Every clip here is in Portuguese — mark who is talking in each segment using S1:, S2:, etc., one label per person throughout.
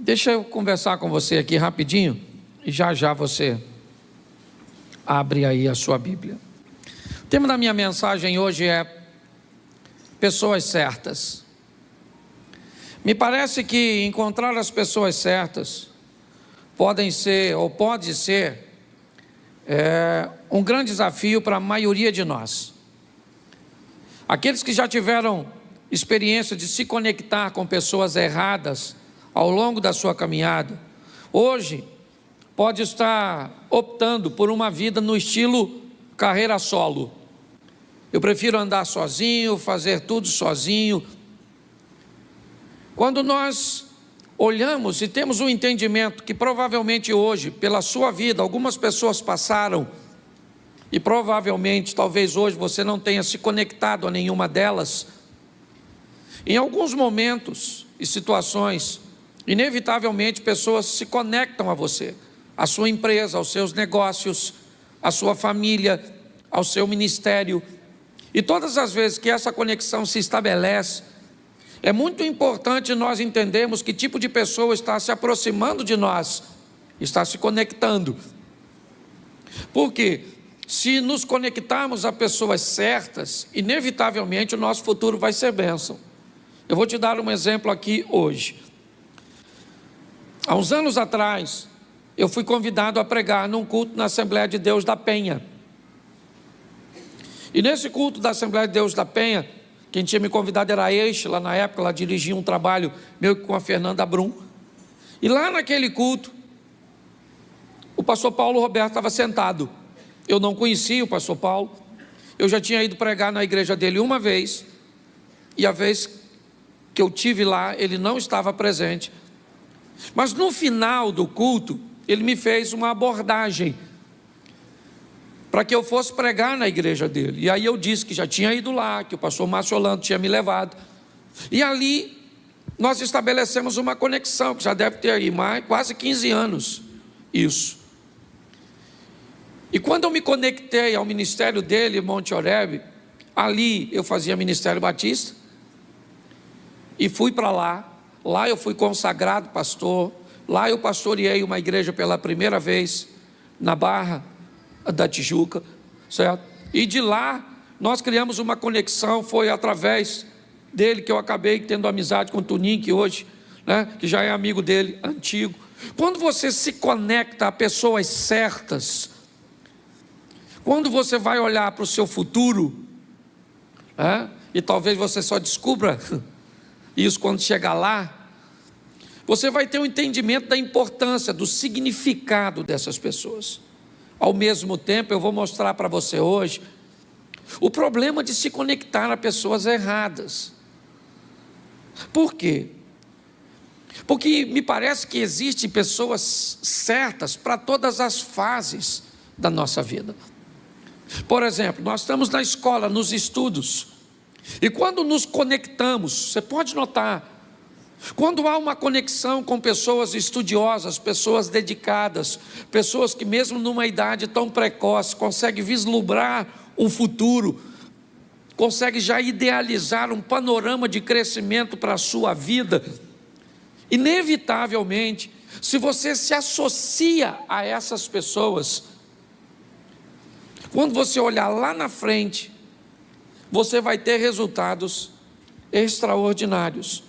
S1: Deixa eu conversar com você aqui rapidinho e já já você abre aí a sua Bíblia. O tema da minha mensagem hoje é pessoas certas. Me parece que encontrar as pessoas certas pode ser um grande desafio para a maioria de nós. Aqueles que já tiveram experiência de se conectar com pessoas erradas ao longo da sua caminhada, hoje pode estar optando por uma vida no estilo carreira solo. Eu prefiro andar sozinho, fazer tudo sozinho. Quando nós olhamos e temos um entendimento que provavelmente hoje, pela sua vida, algumas pessoas passaram e provavelmente, talvez hoje você não tenha se conectado a nenhuma delas, em alguns momentos e situações, inevitavelmente pessoas se conectam a você, à sua empresa, aos seus negócios, à sua família, ao seu ministério. E todas as vezes que essa conexão se estabelece, é muito importante nós entendermos que tipo de pessoa está se aproximando de nós, está se conectando. Porque se nos conectarmos a pessoas certas, inevitavelmente o nosso futuro vai ser bênção. Eu vou te dar um exemplo aqui hoje. Há uns anos atrás, eu fui convidado a pregar num culto na Assembleia de Deus da Penha. E nesse culto da Assembleia de Deus da Penha, quem tinha me convidado era a Eixe, lá na época, ela dirigia um trabalho meu com a Fernanda Brum. E lá naquele culto, o pastor Paulo Roberto estava sentado. Eu não conhecia o pastor Paulo, eu já tinha ido pregar na igreja dele uma vez, e a vez que eu tive lá, ele não estava presente. Mas no final do culto, ele me fez uma abordagem para que eu fosse pregar na igreja dele. E aí eu disse que já tinha ido lá, que o pastor Márcio Orlando tinha me levado. E ali nós estabelecemos uma conexão, que já deve ter aí quase 15 anos, isso. E quando eu me conectei ao ministério dele, em Monte Oreb, ali eu fazia ministério batista, e fui para lá. Lá eu fui consagrado pastor, lá eu pastoreei uma igreja pela primeira vez, na Barra da Tijuca, certo? E de lá nós criamos uma conexão, foi através dele que eu acabei tendo amizade com o Tuninho, que hoje, que já é amigo dele, antigo. Quando você se conecta a pessoas certas, quando você vai olhar para o seu futuro, e talvez você só descubra isso quando chegar lá, você vai ter um entendimento da importância, do significado dessas pessoas. Ao mesmo tempo, eu vou mostrar para você hoje o problema de se conectar a pessoas erradas. Por quê? Porque me parece que existem pessoas certas para todas as fases da nossa vida. Por exemplo, nós estamos na escola, nos estudos, e quando nos conectamos, você pode notar, quando há uma conexão com pessoas estudiosas, pessoas dedicadas, pessoas que mesmo numa idade tão precoce, conseguem vislumbrar um futuro, conseguem já idealizar um panorama de crescimento para a sua vida, inevitavelmente, se você se associa a essas pessoas, quando você olhar lá na frente, você vai ter resultados extraordinários.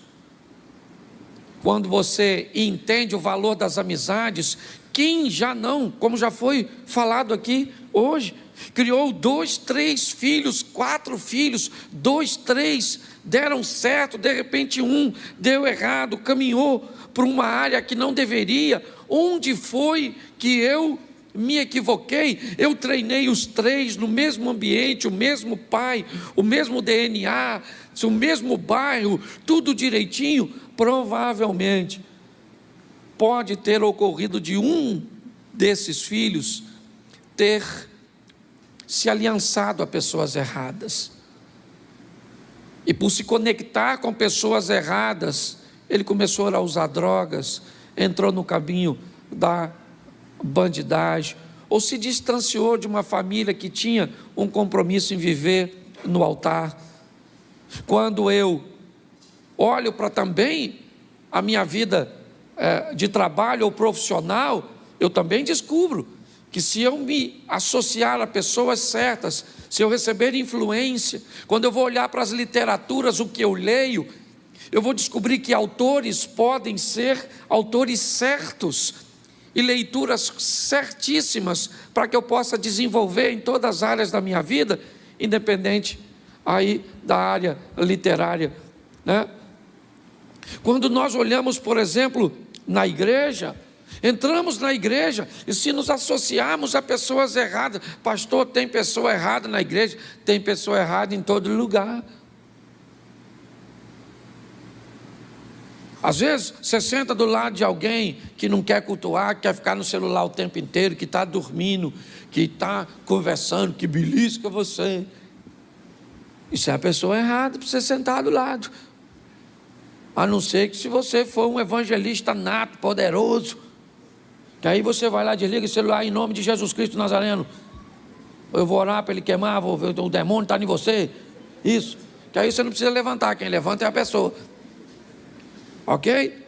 S1: Quando você entende o valor das amizades, quem já não, como já foi falado aqui hoje, criou 2, 3 filhos, 4 filhos, 2, 3 deram certo, de repente um deu errado, caminhou para uma área que não deveria. Onde foi que eu me equivoquei? Eu treinei os 3 no mesmo ambiente, o mesmo pai, o mesmo DNA, o mesmo bairro, tudo direitinho. Provavelmente pode ter ocorrido de um desses filhos ter se aliançado a pessoas erradas, e por se conectar com pessoas erradas, ele começou a usar drogas, entrou no caminho da bandidagem, ou se distanciou de uma família que tinha um compromisso em viver no altar. Quando eu olho para também a minha vida de trabalho ou profissional, eu também descubro que se eu me associar a pessoas certas, se eu receber influência, quando eu vou olhar para as literaturas, o que eu leio, eu vou descobrir que autores podem ser autores certos e leituras certíssimas para que eu possa desenvolver em todas as áreas da minha vida, independente aí da área literária, né? Quando nós olhamos, por exemplo, na igreja, entramos na igreja e se nos associarmos a pessoas erradas, pastor, tem pessoa errada na igreja, tem pessoa errada em todo lugar. Às vezes você senta do lado de alguém que não quer cultuar, que quer ficar no celular o tempo inteiro, que está dormindo, que está conversando, que belisca você. Isso é a pessoa errada para você sentar do lado. A não ser que se você for um evangelista nato, poderoso, que aí você vai lá, desliga o celular em nome de Jesus Cristo Nazareno. Eu vou orar para ele queimar, o demônio está em você. Isso. Que aí você não precisa levantar, quem levanta é a pessoa. Ok?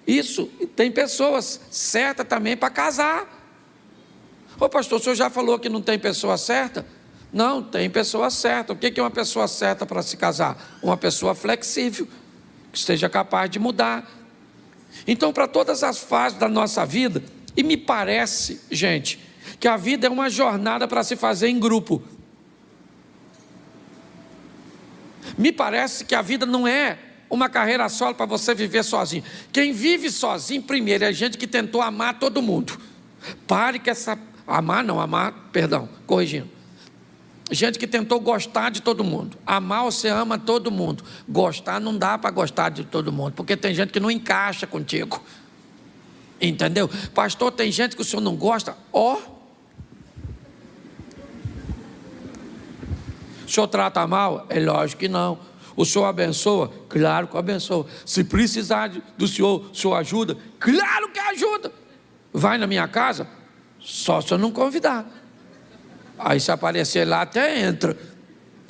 S1: Isso. Tem pessoas certas também para casar. Ô pastor, o senhor já falou que não tem pessoa certa? Não, tem pessoa certa. O que é uma pessoa certa para se casar? Uma pessoa flexível, que esteja capaz de mudar. Então, para todas as fases da nossa vida, e me parece, gente, que a vida é uma jornada para se fazer em grupo. Me parece que a vida não é uma carreira solo para você viver sozinho. Quem vive sozinho, primeiro, é gente que tentou amar todo mundo. Pare que essa... corrigindo. Gente que tentou gostar de todo mundo. Amar, você ama todo mundo. Gostar, não dá para gostar de todo mundo, porque tem gente que não encaixa contigo. Entendeu? Pastor, tem gente que o senhor não gosta. O senhor trata mal? É lógico que não. O senhor abençoa? Claro que abençoa. Se precisar do senhor, o senhor ajuda? Claro que ajuda. Vai na minha casa? Só se eu não convidar. Aí se aparecer lá até entra.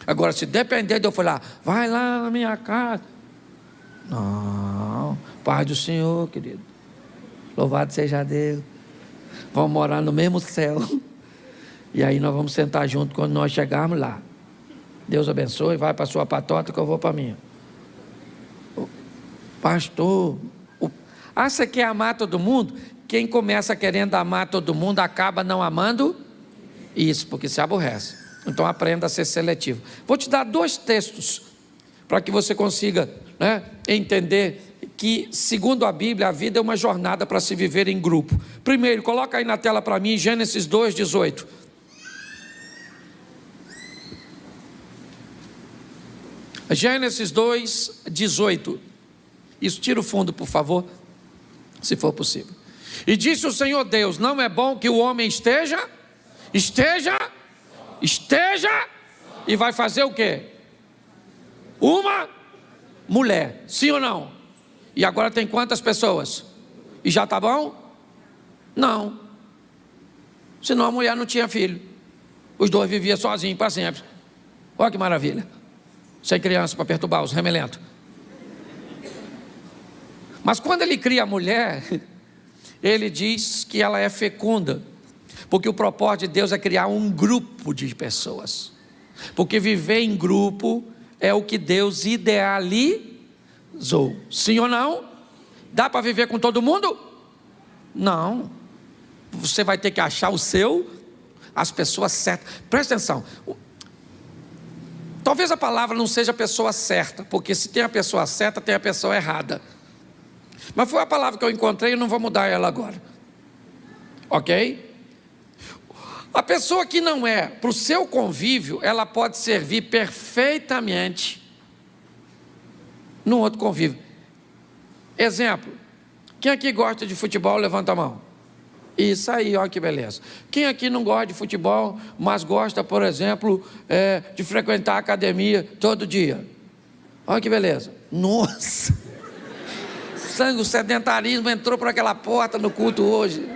S1: Agora se depender de eu falar, vai lá na minha casa. Não, paz do Senhor, querido. Louvado seja Deus. Vamos morar no mesmo céu. E aí nós vamos sentar junto quando nós chegarmos lá. Deus abençoe, vai para a sua patota que eu vou para a minha. Pastor, você quer amar todo mundo? Quem começa querendo amar todo mundo acaba não amando isso, porque se aborrece. Então aprenda a ser seletivo. Vou te dar 2 textos para que você consiga, né, entender que, segundo a Bíblia, a vida é uma jornada para se viver em grupo. Primeiro, coloca aí na tela para mim, Gênesis 2:18. Gênesis 2:18. Isso, tira o fundo, por favor, se for possível. E disse o Senhor Deus: não é bom que o homem esteja, e vai fazer o quê? Uma mulher, sim ou não? E agora tem quantas pessoas? E já está bom? Não. Senão a mulher não tinha filho. Os 2 viviam sozinhos para sempre. Olha que maravilha. Sem criança para perturbar os remelentos. Mas quando ele cria a mulher, ele diz que ela é fecunda. Porque o propósito de Deus é criar um grupo de pessoas. Porque viver em grupo é o que Deus idealizou. Sim ou não? Dá para viver com todo mundo? Não. Você vai ter que achar as pessoas certas. Presta atenção. Talvez a palavra não seja a pessoa certa, porque se tem a pessoa certa, tem a pessoa errada. Mas foi a palavra que eu encontrei e não vou mudar ela agora. Ok? A pessoa que não é para o seu convívio, ela pode servir perfeitamente no outro convívio. Exemplo, quem aqui gosta de futebol, levanta a mão. Isso aí, olha que beleza. Quem aqui não gosta de futebol, mas gosta, por exemplo, de frequentar a academia todo dia? Olha que beleza. Nossa! Sangue, o sedentarismo entrou por aquela porta no culto hoje.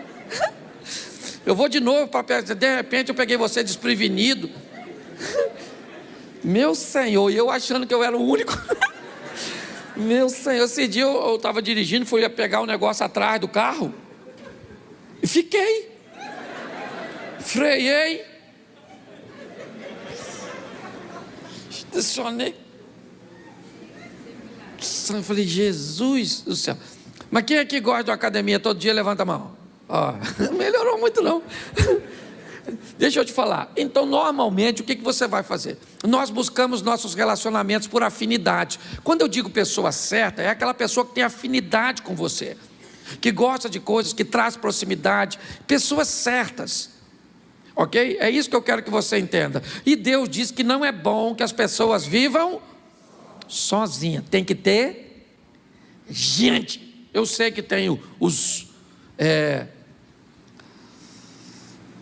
S1: Eu vou de novo, de repente eu peguei você desprevenido. Meu Senhor, e eu achando que eu era o único. Meu Senhor, esse dia eu estava dirigindo, fui pegar um negócio atrás do carro e fiquei. Freiei. Estacionei. Eu falei, Jesus do céu. Mas quem é que gosta de uma academia todo dia? Levanta a mão. Ó, melhorou muito não. Deixa eu te falar. Então, normalmente, o que você vai fazer? Nós buscamos nossos relacionamentos por afinidade. Quando eu digo pessoa certa, é aquela pessoa que tem afinidade com você, que gosta de coisas, que traz proximidade. Pessoas certas. Ok? É isso que eu quero que você entenda. E Deus diz que não é bom que as pessoas vivam sozinhas. Tem que ter gente. Eu sei que tem os...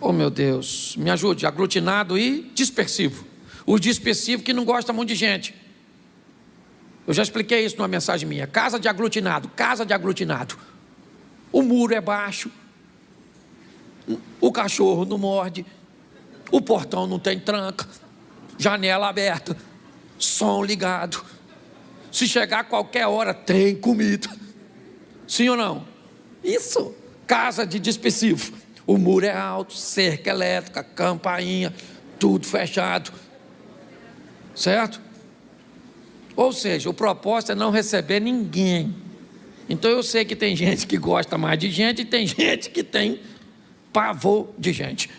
S1: Oh meu Deus, me ajude, aglutinado e dispersivo. O dispersivo que não gosta muito de gente. Eu já expliquei isso numa mensagem minha. Casa de aglutinado, casa de aglutinado. O muro é baixo, o cachorro não morde, o portão não tem tranca, janela aberta, som ligado. Se chegar a qualquer hora, tem comida. Sim ou não? Isso, casa de dispersivo. O muro é alto, cerca elétrica, campainha, tudo fechado. Certo? Ou seja, o propósito é não receber ninguém. Então eu sei que tem gente que gosta mais de gente e tem gente que tem pavor de gente.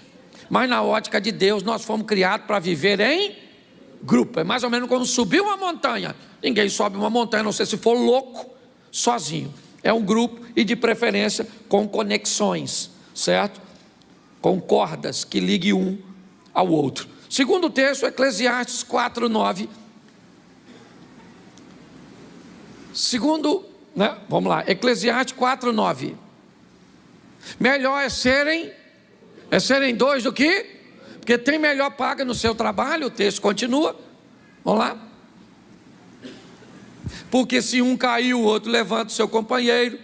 S1: Mas na ótica de Deus, nós fomos criados para viver em grupo. É mais ou menos como subir uma montanha. Ninguém sobe uma montanha, não sei se for louco, sozinho. É um grupo e de preferência com conexões. Certo? Com cordas que liguem um ao outro. Segundo texto, Eclesiastes 4:9. Vamos lá, Eclesiastes 4:9. Melhor é serem dois do que, porque tem melhor paga no seu trabalho. O texto continua. Vamos lá. Porque se um cair, o outro levanta o seu companheiro.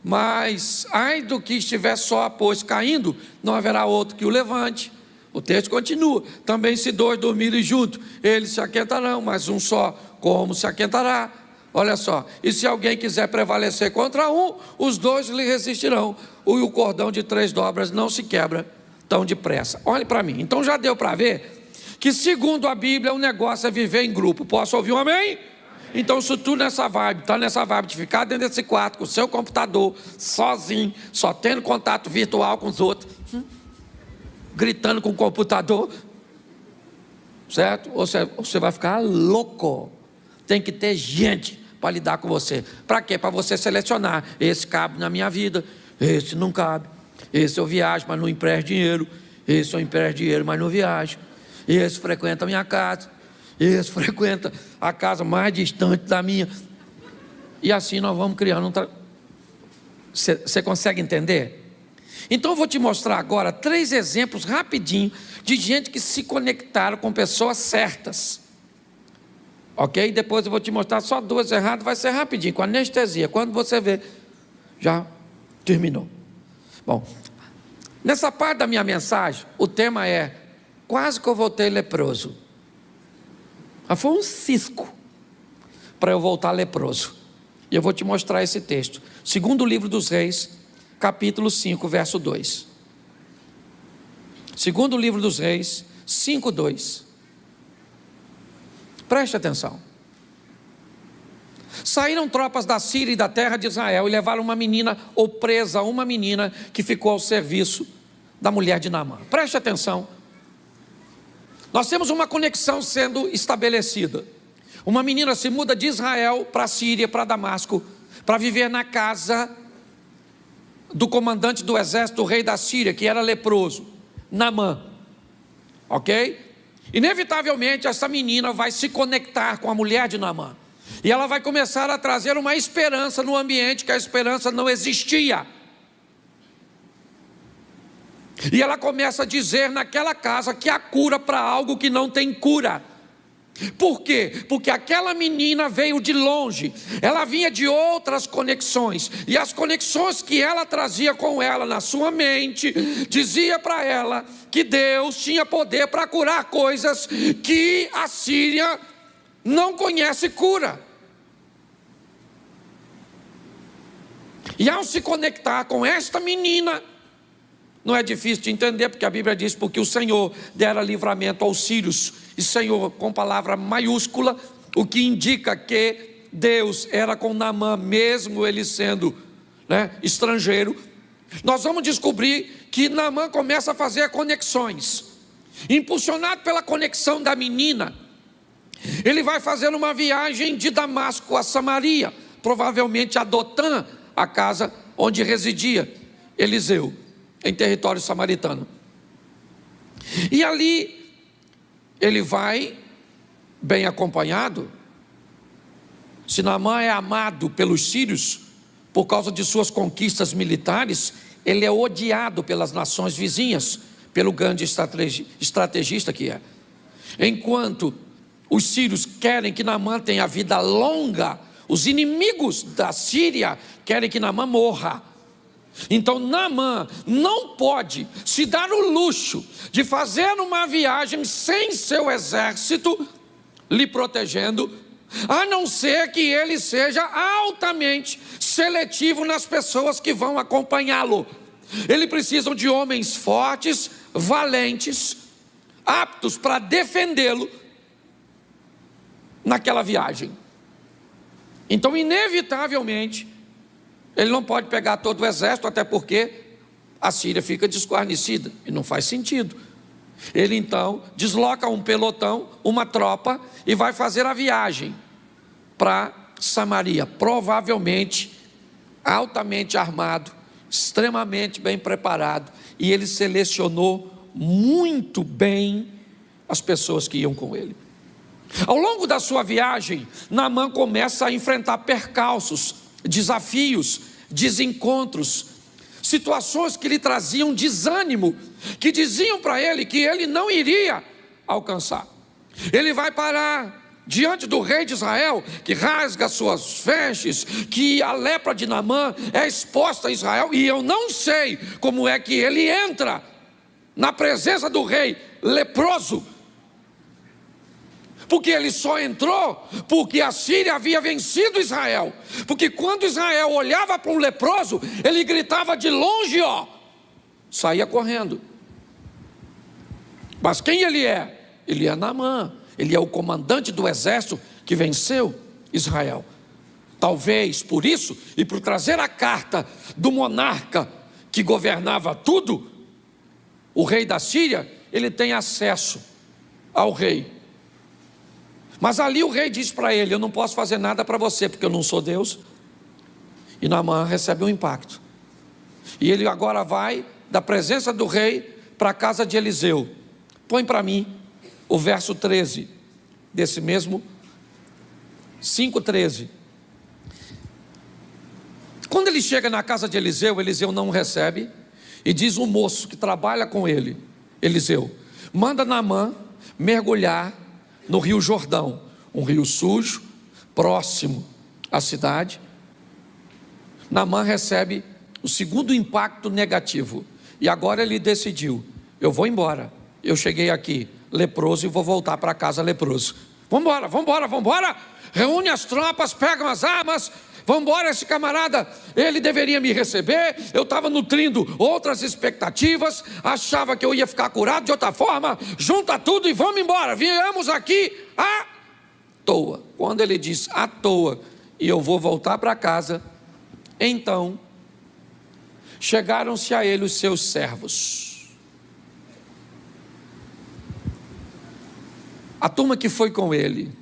S1: Mas, ai do que estiver só, pois caindo, não haverá outro que o levante. O texto continua. Também se dois dormirem juntos, eles se aquentarão, mas um só, como se aquentará? Olha só, e se alguém quiser prevalecer contra um, os dois lhe resistirão. O cordão de 3 dobras não se quebra tão depressa. Olhe para mim, então já deu para ver que segundo a Bíblia, o negócio é viver em grupo. Posso ouvir um amém? Então, se tu está nessa vibe de ficar dentro desse quarto com o seu computador, sozinho, só tendo contato virtual com os outros, gritando com o computador, certo? Você vai ficar louco. Tem que ter gente para lidar com você. Para quê? Para você selecionar. Esse cabe na minha vida, esse não cabe. Esse eu viajo, mas não empresto dinheiro. Esse eu empresto dinheiro, mas não viajo. Esse frequenta a minha casa. Esse frequenta a casa mais distante da minha. E assim nós vamos criando Você consegue entender? Então eu vou te mostrar agora 3 exemplos rapidinho de gente que se conectaram com pessoas certas. Ok? Depois eu vou te mostrar só 2 errados, vai ser rapidinho, com anestesia. Quando você vê, já terminou. Bom, nessa parte da minha mensagem, o tema é: quase que eu voltei leproso. Foi um cisco para eu voltar leproso. E eu vou te mostrar esse texto. Segundo livro dos Reis, capítulo 5, verso 2. Segundo livro dos Reis, 5:2. Preste atenção. Saíram tropas da Síria e da terra de Israel e levaram uma menina, ou presa uma menina, que ficou ao serviço da mulher de Naamã. Preste atenção. Nós temos uma conexão sendo estabelecida. Uma menina se muda de Israel para a Síria, para Damasco, para viver na casa do comandante do exército, do rei da Síria, que era leproso, Naamã. Ok? Inevitavelmente essa menina vai se conectar com a mulher de Naamã. E ela vai começar a trazer uma esperança no ambiente que a esperança não existia. E ela começa a dizer naquela casa que há cura para algo que não tem cura. Por quê? Porque aquela menina veio de longe, ela vinha de outras conexões, e as conexões que ela trazia com ela na sua mente, dizia para ela que Deus tinha poder para curar coisas que a Síria não conhece cura. E ao se conectar com esta menina, não é difícil de entender, porque a Bíblia diz: porque o Senhor dera livramento aos sírios, e Senhor com palavra maiúscula, o que indica que Deus era com Naamã, mesmo ele sendo estrangeiro. Nós vamos descobrir que Naamã começa a fazer conexões, impulsionado pela conexão da menina. Ele vai fazer uma viagem de Damasco a Samaria, provavelmente a Dotã, a casa onde residia Eliseu, em território samaritano. E ali ele vai bem acompanhado. Se Naamã é amado pelos sírios por causa de suas conquistas militares, ele é odiado pelas nações vizinhas, pelo grande estrategista que é. Enquanto os sírios querem que Naamã tenha vida longa, os inimigos da Síria querem que Naamã morra. Então Naamã não pode se dar o luxo de fazer uma viagem sem seu exército lhe protegendo, a não ser que ele seja altamente seletivo nas pessoas que vão acompanhá-lo. Ele precisa de homens fortes, valentes, aptos para defendê-lo naquela viagem. Então, inevitavelmente, ele não pode pegar todo o exército, até porque a Síria fica desguarnecida, e não faz sentido. Ele então desloca um pelotão, uma tropa, e vai fazer a viagem para Samaria, provavelmente altamente armado, extremamente bem preparado, e ele selecionou muito bem as pessoas que iam com ele. Ao longo da sua viagem, Naamã começa a enfrentar percalços, desafios, desencontros, situações que lhe traziam desânimo, que diziam para ele que ele não iria alcançar. Ele vai parar diante do rei de Israel, que rasga suas vestes, que a lepra de Naamã é exposta a Israel, e eu não sei como é que ele entra na presença do rei leproso, porque ele só entrou porque a Síria havia vencido Israel. Porque quando Israel olhava para um leproso, ele gritava de longe, saía correndo. Mas quem ele é? Ele é Naamã, ele é o comandante do exército que venceu Israel. Talvez por isso, e por trazer a carta do monarca que governava tudo, o rei da Síria, ele tem acesso ao rei. Mas ali o rei diz para ele: eu não posso fazer nada para você, porque eu não sou Deus. E Naamã recebe um impacto. E ele agora vai da presença do rei para a casa de Eliseu. Põe para mim o verso 13, desse mesmo 5:13. Quando ele chega na casa de Eliseu, Eliseu não o recebe, e diz o moço que trabalha com ele, Eliseu: manda Naamã mergulhar no rio Jordão, um rio sujo, próximo à cidade. Naamã recebe o segundo impacto negativo, e agora ele decidiu: eu vou embora, eu cheguei aqui leproso e vou voltar para casa leproso. Vamos embora, reúne as tropas, pegam as armas, vamos embora. Esse camarada, ele deveria me receber, eu estava nutrindo outras expectativas, achava que eu ia ficar curado de outra forma, junta tudo e vamos embora, viemos aqui à toa. Quando ele diz à toa, e eu vou voltar para casa, então chegaram-se a ele os seus servos. A turma que foi com ele,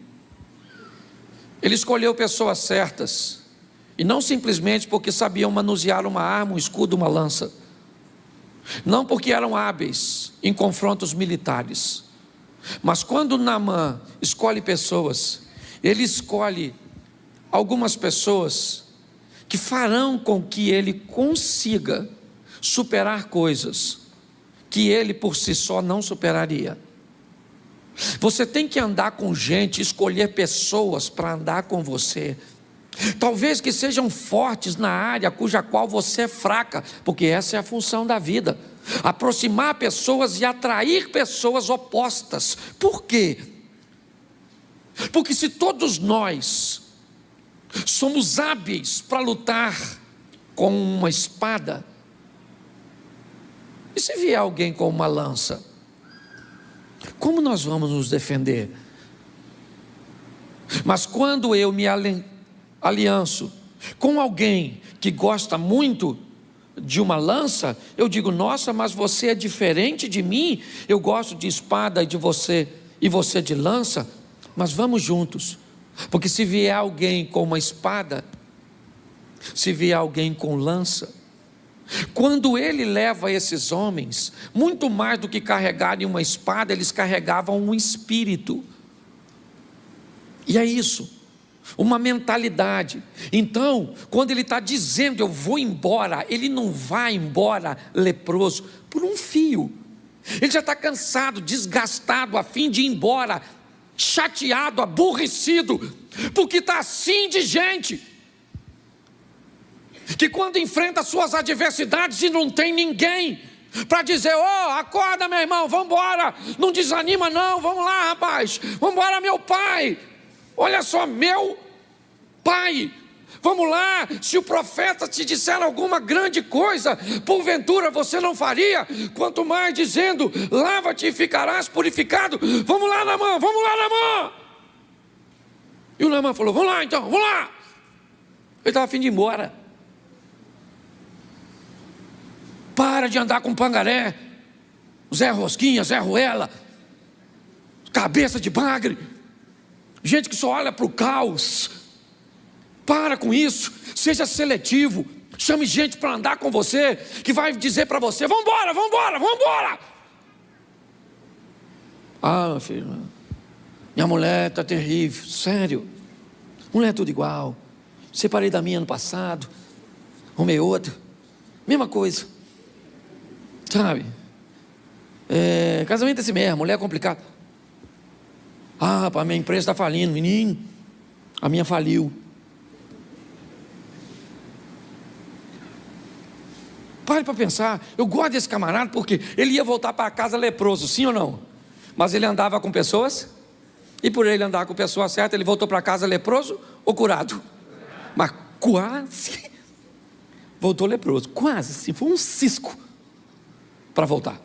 S1: ele escolheu pessoas certas, e não simplesmente porque sabiam manusear uma arma, um escudo, uma lança, não porque eram hábeis em confrontos militares, mas quando Naamã escolhe pessoas, ele escolhe algumas pessoas que farão com que ele consiga superar coisas que ele por si só não superaria. Você tem que andar com gente, escolher pessoas para andar com você, talvez que sejam fortes na área cuja qual você é fraca, porque essa é a função da vida, aproximar pessoas e atrair pessoas opostas. Por quê? Porque se todos nós somos hábeis para lutar com uma espada? E se vier alguém com uma lança? Como nós vamos nos defender? Mas quando eu me alianço com alguém que gosta muito de uma lança, eu digo: nossa, mas você é diferente de mim, eu gosto de espada e você de lança, mas vamos juntos, porque se vier alguém com uma espada, se vier alguém com lança, quando ele leva esses homens, muito mais do que carregarem uma espada, eles carregavam um espírito, e é isso, uma mentalidade. Então, quando ele está dizendo eu vou embora, ele não vai embora leproso por um fio, ele já está cansado, desgastado, a fim de ir embora, chateado, aborrecido, porque está assim de gente, que quando enfrenta suas adversidades e não tem ninguém para dizer: oh, acorda meu irmão, vamos embora, não desanima não, vamos lá rapaz, vamos embora meu pai, olha só, meu pai, vamos lá, se o profeta te disser alguma grande coisa, porventura você não faria, quanto mais dizendo: lava-te e ficarás purificado, vamos lá Naamã, vamos lá Naamã. E o Naamã falou: vamos lá então, vamos lá. Ele estava a fim de ir embora. Para de andar com pangaré, Zé Rosquinha, Zé Ruela, cabeça de bagre, gente que só olha para o caos. Para com isso, seja seletivo, chame gente para andar com você, que vai dizer para você: vamos embora, vamos embora, vamos embora. Ah, meu filho, minha mulher está terrível, sério, mulher é tudo igual, separei da minha ano passado, arrumei outra, mesma coisa. Sabe, casamento é assim mesmo, mulher é complicado. Ah, rapaz, minha empresa está falindo, menino, a minha faliu. Pare para pensar, eu gosto desse camarada porque ele ia voltar para casa leproso, sim ou não? Mas ele andava com pessoas, e por ele andar com pessoas certas, ele voltou para casa leproso ou curado? Mas quase voltou leproso, quase, assim, foi um cisco para voltar.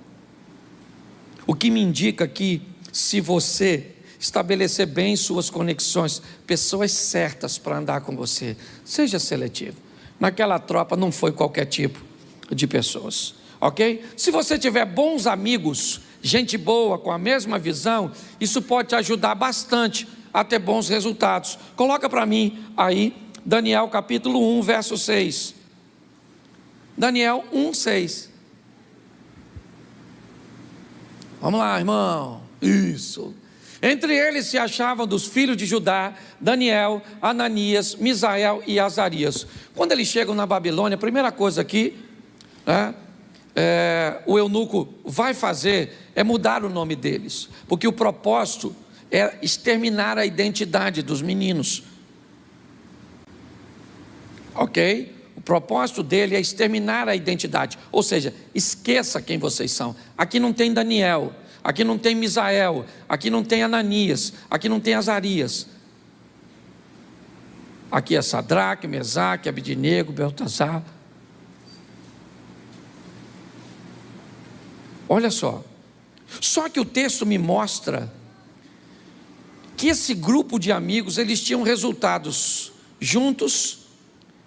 S1: O que me indica que, se você estabelecer bem suas conexões, pessoas certas para andar com você, seja seletivo. Naquela tropa não foi qualquer tipo de pessoas, ok? Se você tiver bons amigos, gente boa, com a mesma visão, isso pode te ajudar bastante a ter bons resultados. Coloca para mim aí, Daniel capítulo 1, verso 6. Daniel 1, 6. Vamos lá, irmão. Isso. Entre eles se achavam dos filhos de Judá, Daniel, Ananias, Misael e Azarias. Quando eles chegam na Babilônia, a primeira coisa aqui, o eunuco vai fazer é mudar o nome deles, porque o propósito é exterminar a identidade dos meninos. Ok? O propósito dele é exterminar a identidade, ou seja, esqueça quem vocês são. Aqui não tem Daniel, aqui não tem Misael, aqui não tem Ananias, aqui não tem Azarias. Aqui é Sadraque, Mesaque, Abidnego, Beltesazar. Olha só que o texto me mostra que esse grupo de amigos, eles tinham resultados juntos,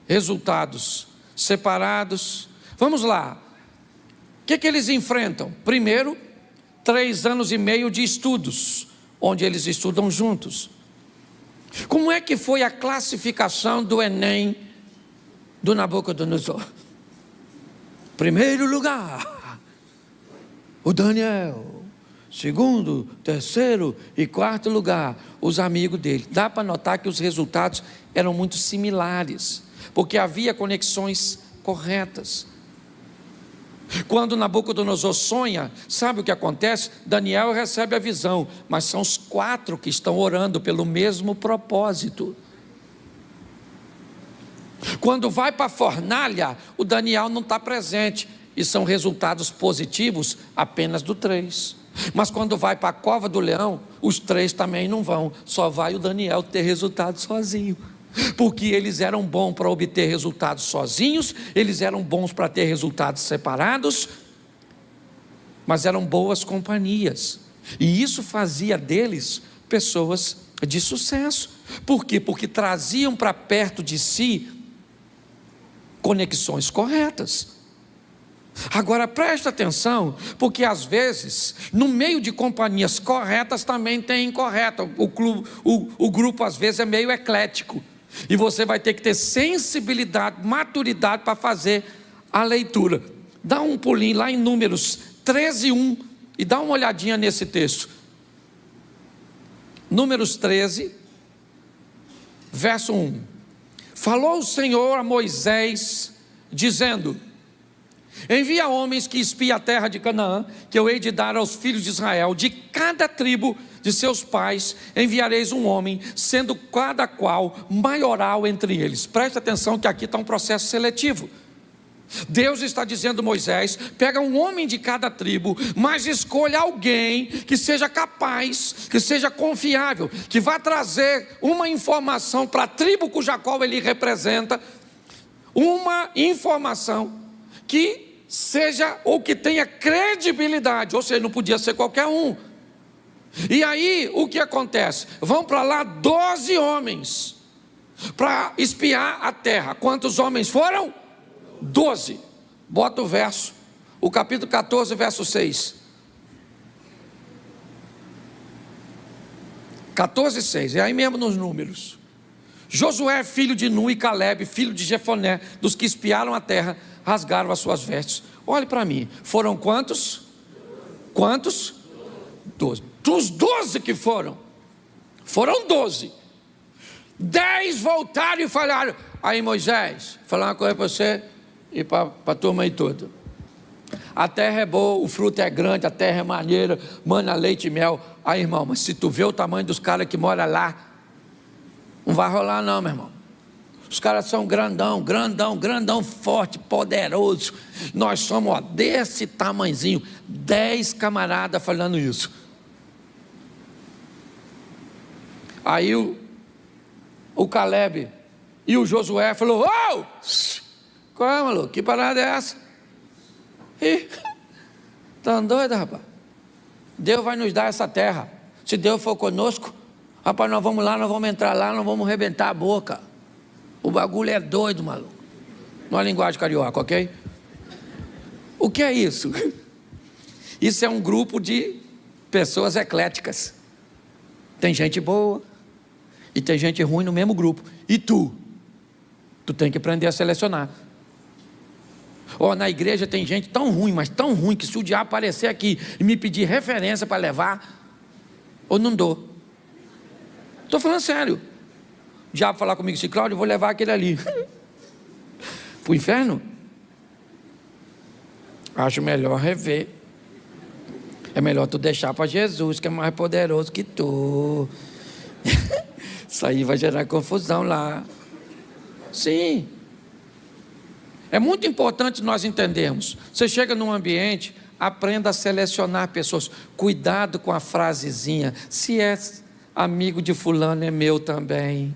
S1: resultados separados. Vamos lá, o que eles enfrentam? Primeiro, 3 anos e meio de estudos, onde eles estudam juntos. Como é que foi a classificação do Enem do Nabucodonosor? Primeiro lugar, o Daniel. Segundo, terceiro e quarto lugar, os amigos dele. Dá para notar que os resultados eram muito similares, porque havia conexões corretas. Quando Nabucodonosor sonha, sabe o que acontece? Daniel recebe a visão, mas são os 4 que estão orando pelo mesmo propósito. Quando vai para a fornalha, o Daniel não está presente, e são resultados positivos apenas do 3. Mas quando vai para a cova do leão, os 3 também não vão, só vai o Daniel ter resultado sozinho. porque eles eram bons para obter resultados sozinhos, eles eram bons para ter resultados separados, mas eram boas companhias, e isso fazia deles pessoas de sucesso. Por quê? Porque traziam para perto de si conexões corretas. Agora presta atenção, porque às vezes, no meio de companhias corretas, também tem incorreta. O grupo às vezes é meio eclético, e você vai ter que ter sensibilidade, maturidade para fazer a leitura. Dá um pulinho lá em Números 13:1 e dá uma olhadinha nesse texto. Números 13, verso 1. Falou o Senhor a Moisés, dizendo: envia homens que espiem a terra de Canaã, que eu hei de dar aos filhos de Israel. De cada tribo de seus pais enviareis um homem, sendo cada qual maioral entre eles. Preste atenção que aqui está um processo seletivo. Deus está dizendo a Moisés: pega um homem de cada tribo, mas escolha alguém que seja capaz, que seja confiável, que vá trazer uma informação para a tribo cuja qual ele representa, uma informação que seja, ou que tenha credibilidade, ou seja, não podia ser qualquer um. E aí, o que acontece? Vão para lá 12 homens, para espiar a terra. Quantos homens foram? 12. Bota o verso, o capítulo 14, verso 6. 14:6, é aí mesmo nos números. Josué, filho de Nun, e Caleb, filho de Jefoné, dos que espiaram a terra, rasgaram as suas vestes. Olhe para mim, foram quantos? Quantos? 12. Dos 12 que foram 12. 10 voltaram e falaram: aí Moisés, vou falar uma coisa para você e para a turma aí toda. A terra é boa, o fruto é grande, a terra é maneira, mana leite e mel. Aí irmão, mas se tu vê o tamanho dos caras que moram lá, não vai rolar não, meu irmão. Os caras são grandão, forte, poderoso. Nós somos desse tamanzinho. 10 camaradas falando isso. Aí o Caleb e o Josué falou: ô! Qual é, maluco? Que parada é essa? Estão doidos, rapaz? Deus vai nos dar essa terra. Se Deus for conosco, rapaz, nós vamos lá, nós vamos entrar lá, nós vamos arrebentar a boca. O bagulho é doido, maluco. Numa linguagem carioca, ok? O que é isso? Isso é um grupo de pessoas ecléticas. Tem gente boa e tem gente ruim no mesmo grupo. E tu tem que aprender a selecionar. Na igreja tem gente tão ruim, mas tão ruim, que se o diabo aparecer aqui e me pedir referência para levar, eu não dou. Estou falando sério. O diabo falar comigo assim: Cláudio, eu vou levar aquele ali para o inferno. Acho melhor rever. É melhor tu deixar para Jesus, que é mais poderoso que tu. Isso aí vai gerar confusão lá. Sim. É muito importante nós entendermos. Você chega num ambiente, aprenda a selecionar pessoas. Cuidado com a frasezinha: se é amigo de fulano, é meu também.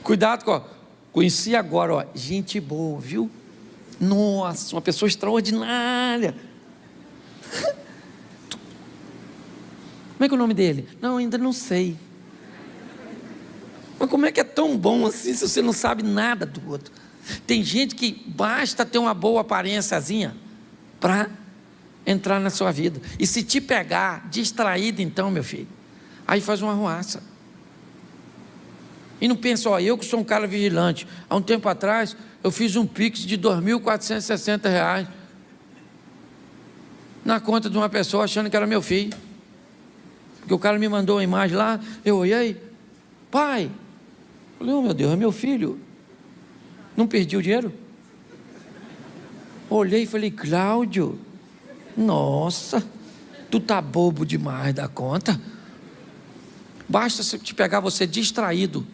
S1: Cuidado com, conheci agora, gente boa, viu? Nossa, uma pessoa extraordinária. Como é que é o nome dele? Não, ainda não sei. Mas como é que é tão bom assim se você não sabe nada do outro? Tem gente que basta ter uma boa aparênciazinha para entrar na sua vida. E se te pegar distraído, então, meu filho, aí faz uma arruaça. E não pensa: eu que sou um cara vigilante, há um tempo atrás eu fiz um Pix de R$2.460 na conta de uma pessoa, achando que era meu filho. Porque o cara me mandou uma imagem lá, eu olhei: pai, falei: oh meu Deus, é meu filho. Não perdi o dinheiro? Olhei e falei: Cláudio, nossa, tu tá bobo demais da conta. Basta te pegar você distraído.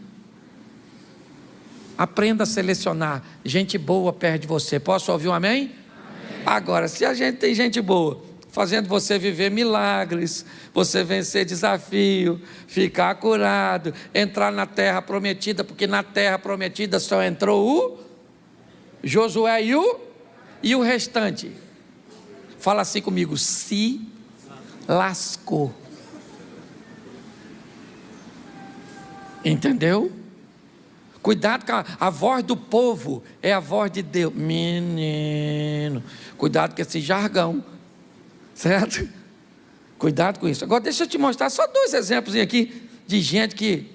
S1: Aprenda a selecionar. Gente boa perto de você. Posso ouvir um amém? Amém. Agora, se a gente tem gente boa, fazendo você viver milagres, você vencer desafio, ficar curado, entrar na terra prometida, porque na terra prometida só entrou o Josué e o restante. Fala assim comigo: se lascou. Entendeu? Cuidado com a voz do povo, é a voz de Deus. Menino, cuidado com esse jargão, certo? Cuidado com isso. Agora deixa eu te mostrar só 2 exemplos aqui de gente que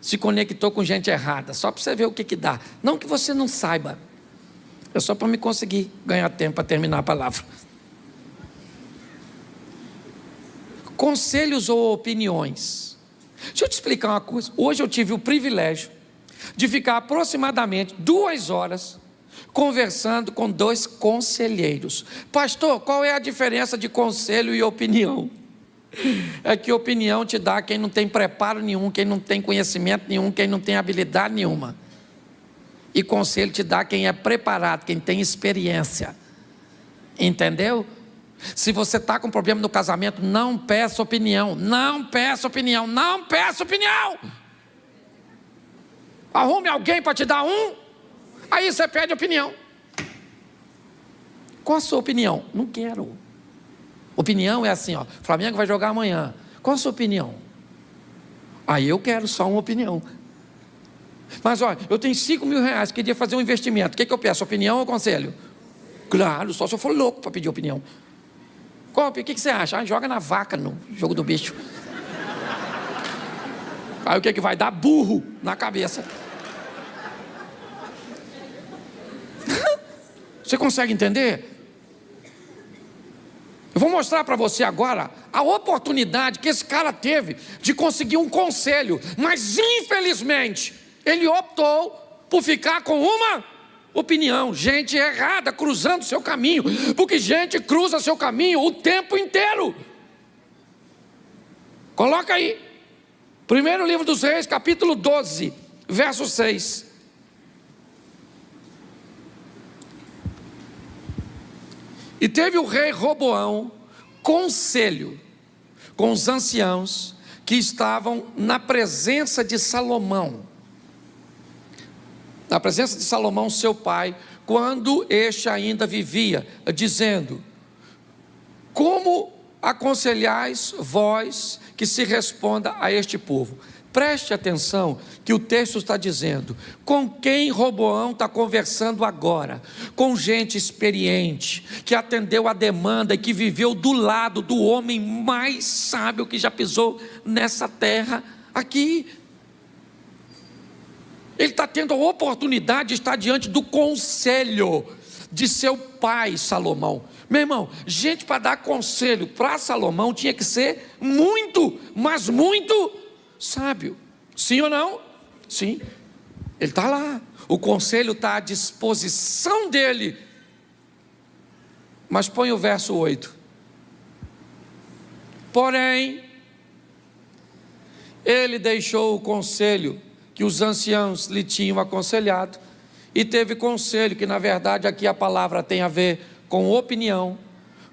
S1: se conectou com gente errada, só para você ver o que dá. Não que você não saiba, é só para me conseguir ganhar tempo para terminar a palavra. Conselhos ou opiniões. Deixa eu te explicar uma coisa. Hoje eu tive o privilégio de ficar aproximadamente 2 horas conversando com 2 conselheiros. Pastor, qual é a diferença de conselho e opinião? É que opinião te dá quem não tem preparo nenhum, quem não tem conhecimento nenhum, quem não tem habilidade nenhuma. E conselho te dá quem é preparado, quem tem experiência. Entendeu? Se você está com problema no casamento, não peça opinião, não peça opinião, não peça opinião. Arrume alguém para te dar aí você pede opinião. Qual a sua opinião? Não quero. Opinião é assim, ó, Flamengo vai jogar amanhã. Qual a sua opinião? Aí eu quero só uma opinião. Mas olha, eu tenho 5 mil reais, queria fazer um investimento. O que eu peço, opinião ou conselho? Claro, só se eu for louco para pedir opinião. O que você acha? Joga na vaca no jogo do bicho. Aí o que vai dar? Burro na cabeça. Você consegue entender? Eu vou mostrar para você agora a oportunidade que esse cara teve de conseguir um conselho, mas infelizmente ele optou por ficar com uma opinião. Gente errada cruzando seu caminho, porque gente cruza seu caminho o tempo inteiro. Coloca aí, 1º livro dos Reis, capítulo 12, verso 6. E teve o rei Roboão conselho com os anciãos que estavam na presença de Salomão. Na presença de Salomão, seu pai, quando este ainda vivia, dizendo: como aconselhais vós que se responda a este povo? Preste atenção que o texto está dizendo, com quem Roboão está conversando agora? Com gente experiente, que atendeu a demanda e que viveu do lado do homem mais sábio que já pisou nessa terra aqui. Ele está tendo a oportunidade de estar diante do conselho de seu pai Salomão. Meu irmão, gente para dar conselho para Salomão tinha que ser muito, mas muito sábio. Sim ou não? Sim. Ele está lá. O conselho está à disposição dele. Mas põe o verso 8. Porém, ele deixou o conselho que os anciãos lhe tinham aconselhado, e teve conselho, que na verdade aqui a palavra tem a ver com opinião,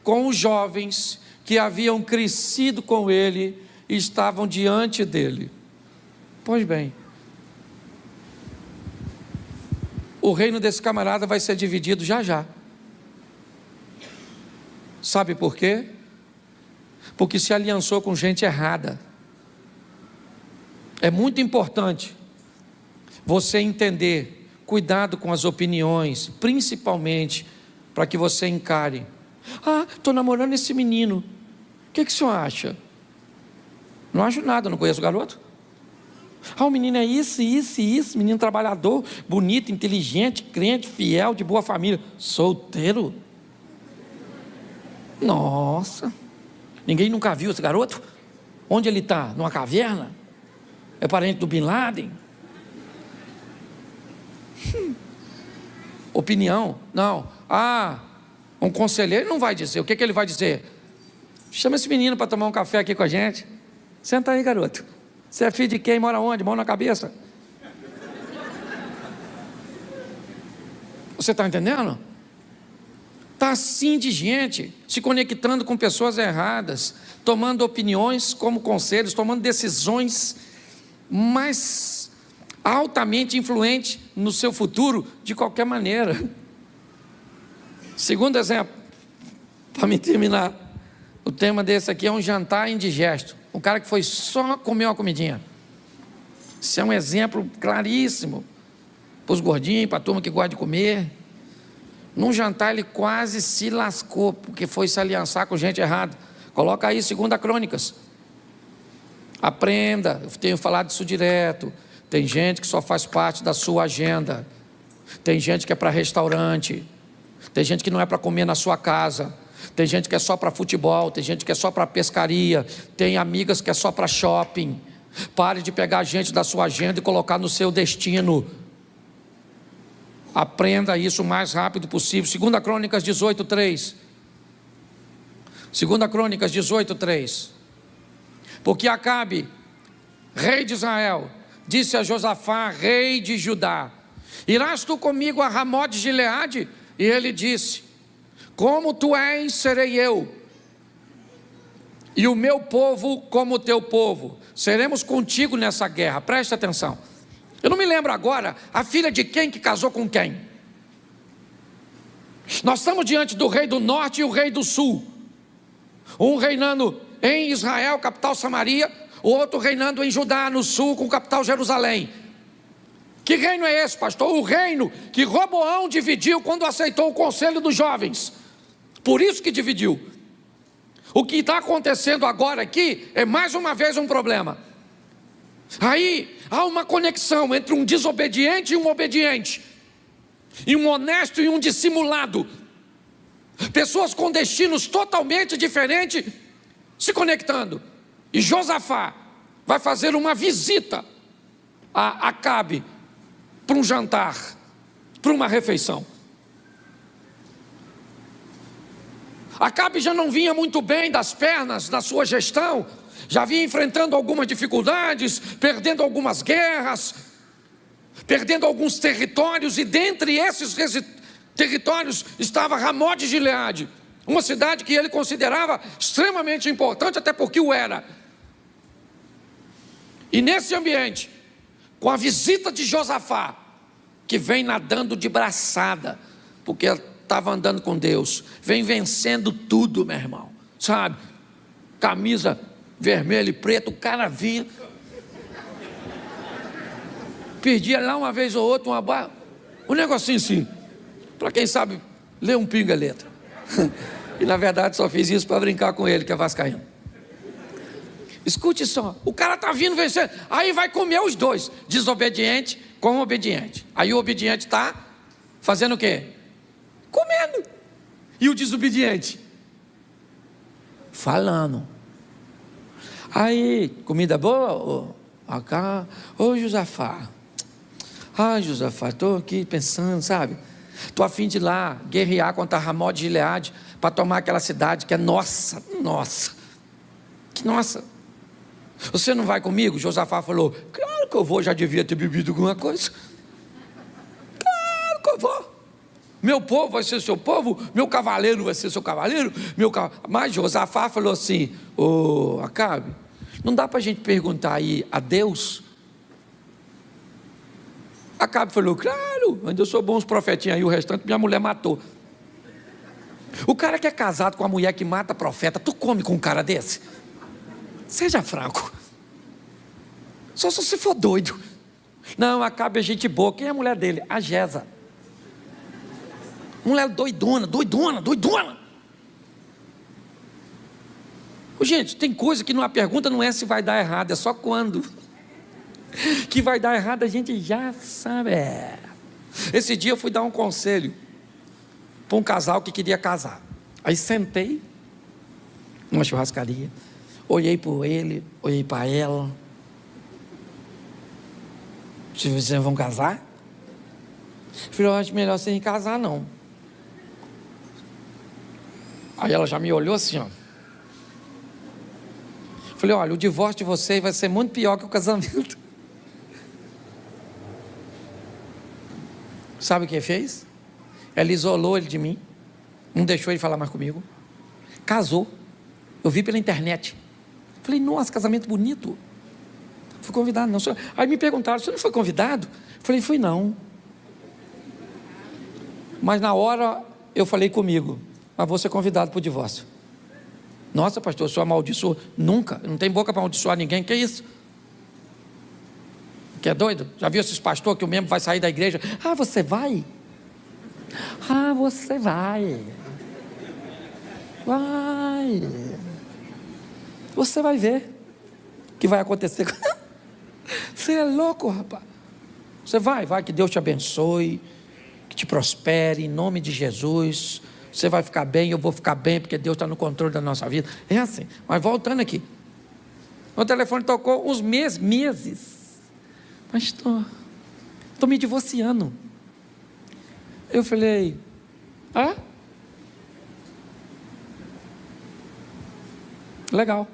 S1: com os jovens que haviam crescido com ele e estavam diante dele. Pois bem, o reino desse camarada vai ser dividido já já. Sabe por quê? Porque se aliançou com gente errada. É muito importante você entender, cuidado com as opiniões, principalmente para que você encare. Estou namorando esse menino, o que o senhor acha? Não acho nada, não conheço o garoto. O menino é isso, menino trabalhador, bonito, inteligente, crente, fiel, de boa família. Solteiro? Nossa, ninguém nunca viu esse garoto? Onde ele está? Numa caverna? É parente do Bin Laden? Opinião? Não. Um conselheiro não vai dizer. O que ele vai dizer? Chama esse menino para tomar um café aqui com a gente. Senta aí, garoto. Você é filho de quem? Mora onde? Mão na cabeça? Você está entendendo? Está assim de gente, se conectando com pessoas erradas, tomando opiniões como conselhos, tomando decisões mais altamente influentes no seu futuro, de qualquer maneira. Segundo exemplo, para me terminar, o tema desse aqui é um jantar indigesto. Um cara que foi só comer uma comidinha. Isso é um exemplo claríssimo para os gordinhos, para a turma que gosta de comer. Num jantar ele quase se lascou, porque foi se aliançar com gente errada. Coloca aí 2 Crônicas. Aprenda, eu tenho falado isso direto. Tem gente que só faz parte da sua agenda. Tem gente que é para restaurante. Tem gente que não é para comer na sua casa. Tem gente que é só para futebol. Tem gente que é só para pescaria. Tem amigas que é só para shopping. Pare de pegar gente da sua agenda e colocar no seu destino. Aprenda isso o mais rápido possível. 2 Crônicas 18:3. 2 Crônicas 18:3. Porque Acabe, rei de Israel, disse a Josafá, rei de Judá: irás tu comigo a Ramot de Gileade? E ele disse: como tu és, serei eu, e o meu povo como o teu povo. Seremos contigo nessa guerra. Presta atenção. Eu não me lembro agora a filha de quem que casou com quem. Nós estamos diante do rei do norte e o rei do sul. Um reinando em Israel, capital Samaria, o outro reinando em Judá, no sul, com capital Jerusalém. Que reino é esse, pastor? O reino que Roboão dividiu quando aceitou o conselho dos jovens. Por isso que dividiu. O que está acontecendo agora aqui é mais uma vez um problema. Aí há uma conexão entre um desobediente e um obediente, e um honesto e um dissimulado. Pessoas com destinos totalmente diferentes se conectando. E Josafá vai fazer uma visita a Acabe para um jantar, para uma refeição. Acabe já não vinha muito bem das pernas na sua gestão, já vinha enfrentando algumas dificuldades, perdendo algumas guerras, perdendo alguns territórios, e dentre esses territórios estava Ramot de Gileade, uma cidade que ele considerava extremamente importante, até porque o era. E nesse ambiente, com a visita de Josafá, que vem nadando de braçada, porque estava andando com Deus, vem vencendo tudo, meu irmão, sabe? Camisa vermelho e preto, o cara vinha, perdia lá uma vez ou outra um negocinho assim, para quem sabe ler um pinga letra. E na verdade só fiz isso para brincar com ele, que é vascaíno. Escute só, o cara está vindo vencendo, aí vai comer os dois, desobediente com obediente. Aí o obediente está fazendo o quê? Comendo. E o desobediente? Falando. Aí, comida boa? Ô Josafá. Ah, Josafá, estou aqui pensando, sabe? Estou a fim de ir lá guerrear contra Ramot de Gileade para tomar aquela cidade que é nossa. Que nossa. Você não vai comigo? Josafá falou: claro que eu vou, já devia ter bebido alguma coisa. Claro que eu vou. Meu povo vai ser seu povo, meu cavaleiro vai ser seu cavaleiro. Mas Josafá falou assim: ô Acabe, não dá para a gente perguntar aí a Deus? Acabe falou: claro, ainda eu sou bom uns profetinhos aí, o restante minha mulher matou. O cara que é casado com a mulher que mata profeta, tu come com um cara desse? Seja franco. Só se você for doido. Não, Acabe é gente boa. Quem é a mulher dele? A Jeza. Mulher doidona. Gente, tem coisa que a pergunta não é se vai dar errado, é só quando. Que vai dar errado a gente já sabe. Esse dia eu fui dar um conselho para um casal que queria casar. Aí sentei numa churrascaria, olhei para ele, olhei para ela. Se vocês vão casar? Eu falei: eu acho melhor vocês não casar não. Aí ela já me olhou assim, ó. Eu falei: olha, o divórcio de vocês vai ser muito pior que o casamento. Sabe o que fez? Ela isolou ele de mim, Não deixou ele falar mais comigo. Casou. Eu vi pela internet. Falei, nossa, casamento bonito. Fui convidado, não. Aí me perguntaram, você não foi convidado? Falei, fui não. Mas na hora eu falei comigo, mas vou ser convidado para o divórcio. Nossa, pastor, o senhor amaldiçoou? Nunca, não tem boca para amaldiçoar ninguém, que é isso? Que é doido? Já viu esses pastores que o membro vai sair da igreja? Ah, você vai? Ah, você vai. Vai. Você vai ver o que vai acontecer. Você é louco, rapaz. Você vai, que Deus te abençoe, que te prospere, em nome de Jesus. Você vai ficar bem, eu vou ficar bem, porque Deus está no controle da nossa vida. É assim. Mas voltando aqui. O telefone tocou uns meses. Pastor, estou me divorciando. Eu falei, ah? Legal.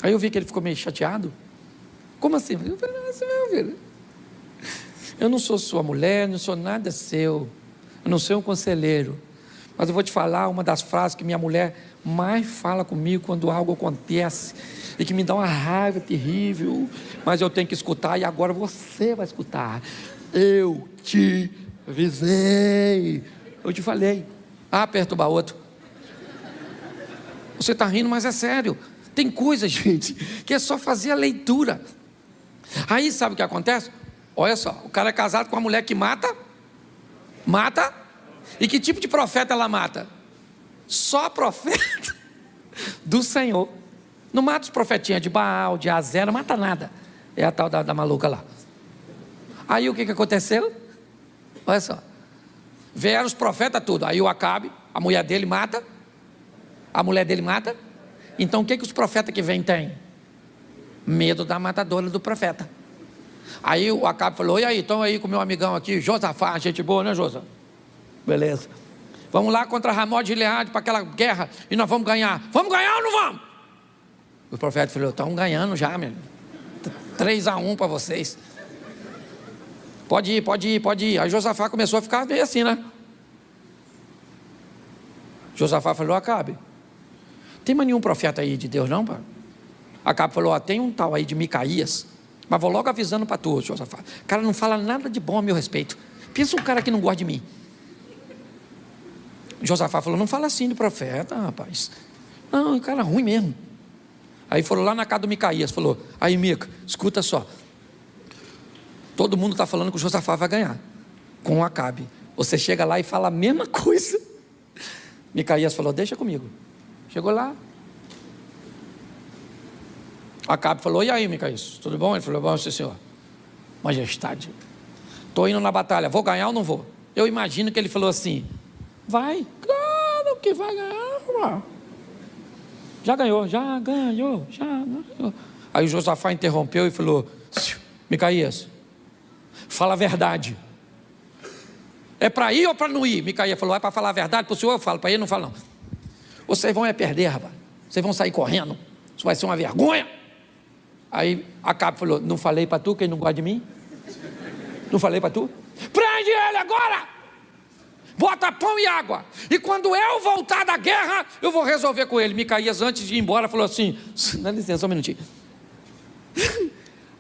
S1: Aí eu vi que ele ficou meio chateado. Como assim? Eu falei, nossa, meu filho, eu não sou sua mulher, não sou nada seu, eu não sou um conselheiro, mas eu vou te falar uma das frases que minha mulher mais fala comigo quando algo acontece e que me dá uma raiva terrível, mas eu tenho que escutar e agora você vai escutar. Eu te avisei, eu te falei. Ah, perturbar outro. Você está rindo, mas é sério. Tem coisa, gente, que é só fazer a leitura. Aí sabe o que acontece? Olha só, o cara é casado com uma mulher que mata. E que tipo de profeta ela mata? Só profeta do Senhor. Não mata os profetinhas de Baal, de Azera, não mata nada. É a tal da maluca lá. Aí o que aconteceu? Olha só. Vieram os profetas tudo. Aí o Acabe, a mulher dele mata. A mulher dele mata. Então o que os profetas que vêm têm? Medo da matadora do profeta. Aí o Acabe falou, e aí, estão aí com o meu amigão aqui, Josafá, gente boa, né, Josafá? Beleza. Vamos lá contra Ramó de Gileade para aquela guerra e nós vamos ganhar. Vamos ganhar ou não vamos? O profeta falou, estão ganhando já, meu. 3-1 para vocês. Pode ir. Aí Josafá começou a ficar meio assim, né? Josafá falou, Acabe, tem mais nenhum profeta aí de Deus não, pai? Acabe falou, tem um tal aí de Micaías, mas vou logo avisando para tu, Josafá. O cara não fala nada de bom a meu respeito. Pensa um cara que não gosta de mim. Josafá falou, não fala assim do profeta, rapaz. Não, o cara é ruim mesmo. Aí foram lá na casa do Micaías, falou, aí Mica, escuta só. Todo mundo está falando que o Josafá vai ganhar com o Acabe. Você chega lá e fala a mesma coisa. Micaías falou, deixa comigo. Chegou lá. Acabe falou, e aí, Micaías, tudo bom? Ele falou, bom, sim, senhor. Majestade, estou indo na batalha, vou ganhar ou não vou? Eu imagino que ele falou assim, vai, claro que vai ganhar. Já ganhou. Aí o Josafá interrompeu e falou, Micaías, fala a verdade. É para ir ou para não ir? Micaías falou, é para falar a verdade para o senhor? Eu falo, para ele não fala não. Vocês vão perder, rapaz. Vocês vão sair correndo. Isso vai ser uma vergonha. Aí Acabe falou, não falei para tu, quem não gosta de mim? Não falei para tu? Prende ele agora! Bota pão e água. E quando eu voltar da guerra, eu vou resolver com ele. Micaías, antes de ir embora, falou assim, dá licença, só um minutinho.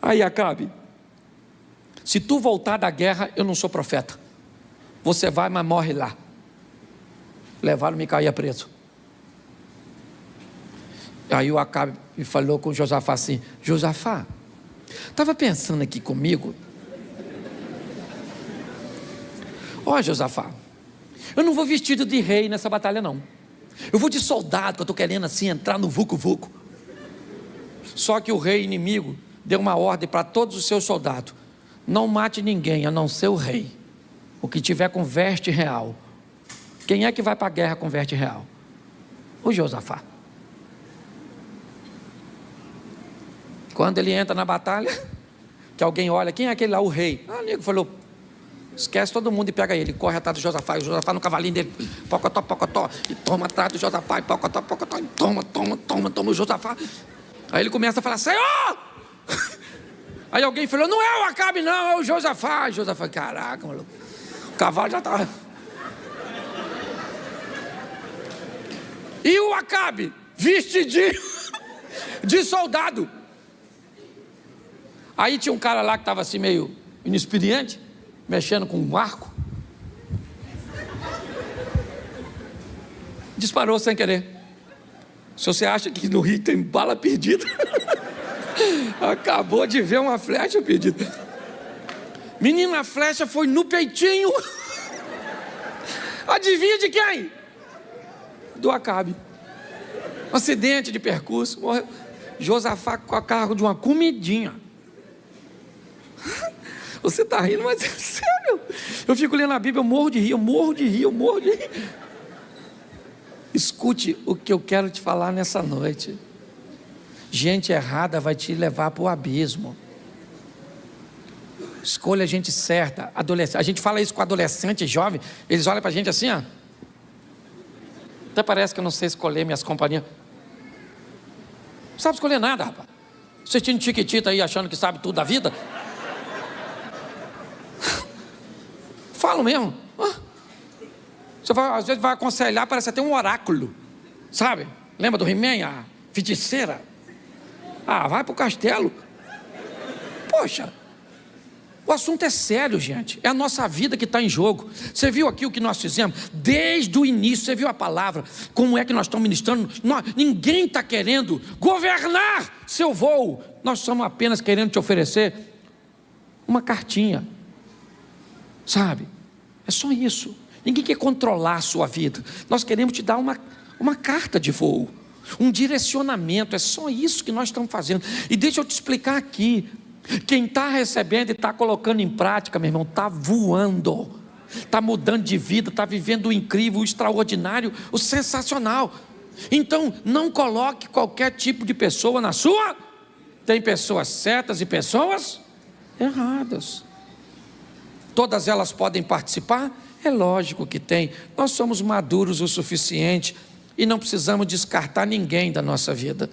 S1: Aí Acabe, se tu voltar da guerra, eu não sou profeta. Você vai, mas morre lá. Levaram Micaías preso. Aí o Acabe falou com Josafá assim, Josafá, estava pensando aqui comigo. Ó, Josafá, eu não vou vestido de rei nessa batalha não. Eu vou de soldado, que eu estou querendo assim entrar no vucu-vucu. Só que o rei inimigo deu uma ordem para todos os seus soldados, não mate ninguém a não ser o rei. O que tiver com veste real. Quem é que vai para a guerra com veste real? O Josafá. Quando ele entra na batalha, que alguém olha, quem é aquele lá? O rei. O nego falou, esquece todo mundo e pega ele. Corre atrás do Josafá, e o Josafá no cavalinho dele, pocotó, e toma atrás do Josafá, e pocotó, e toma o Josafá. Aí ele começa a falar, Senhor! Aí alguém falou, não é o Acabe não, é o Josafá. Josafá, caraca, maluco, o cavalo já estava... E o Acabe, vestidinho de soldado. Aí tinha um cara lá que estava assim meio inexperiente, mexendo com um arco. Disparou sem querer. Se você acha que no Rio tem bala perdida, acabou de ver uma flecha perdida. Menina, a flecha foi no peitinho. Adivinha de quem? Do Acabe. Um acidente de percurso, morreu. Josafá com a cargo de uma comidinha. Você está rindo, mas é sério. Eu fico lendo a Bíblia, eu morro de rir. Escute o que eu quero te falar nessa noite. Gente errada vai te levar para o abismo. Escolha a gente certa. A gente fala isso com adolescente, jovem. Eles olham para a gente assim, ó. Até parece que eu não sei escolher minhas companhias. Não sabe escolher nada, rapaz. Assistindo Chiquitita aí, achando que sabe tudo da vida. Falo mesmo. Você vai, às vezes vai aconselhar, parece até um oráculo. Sabe? Lembra do He-Man, a feiticeira? Vai para o castelo. Poxa. O assunto é sério, gente. É a nossa vida que está em jogo. Você viu aqui o que nós fizemos? Desde o início, você viu a palavra. Como é que nós estamos ministrando? Ninguém está querendo governar seu voo. Nós estamos apenas querendo te oferecer uma cartinha. Sabe? É só isso. Ninguém quer controlar a sua vida. Nós queremos te dar uma carta de voo. Um direcionamento. É só isso que nós estamos fazendo. E deixa eu te explicar aqui. Quem está recebendo e está colocando em prática, meu irmão, está voando, está mudando de vida, está vivendo o incrível, o extraordinário, o sensacional. Então, não coloque qualquer tipo de pessoa na sua. Tem pessoas certas e pessoas erradas. Todas elas podem participar? É lógico que tem. Nós somos maduros o suficiente e não precisamos descartar ninguém da nossa vida.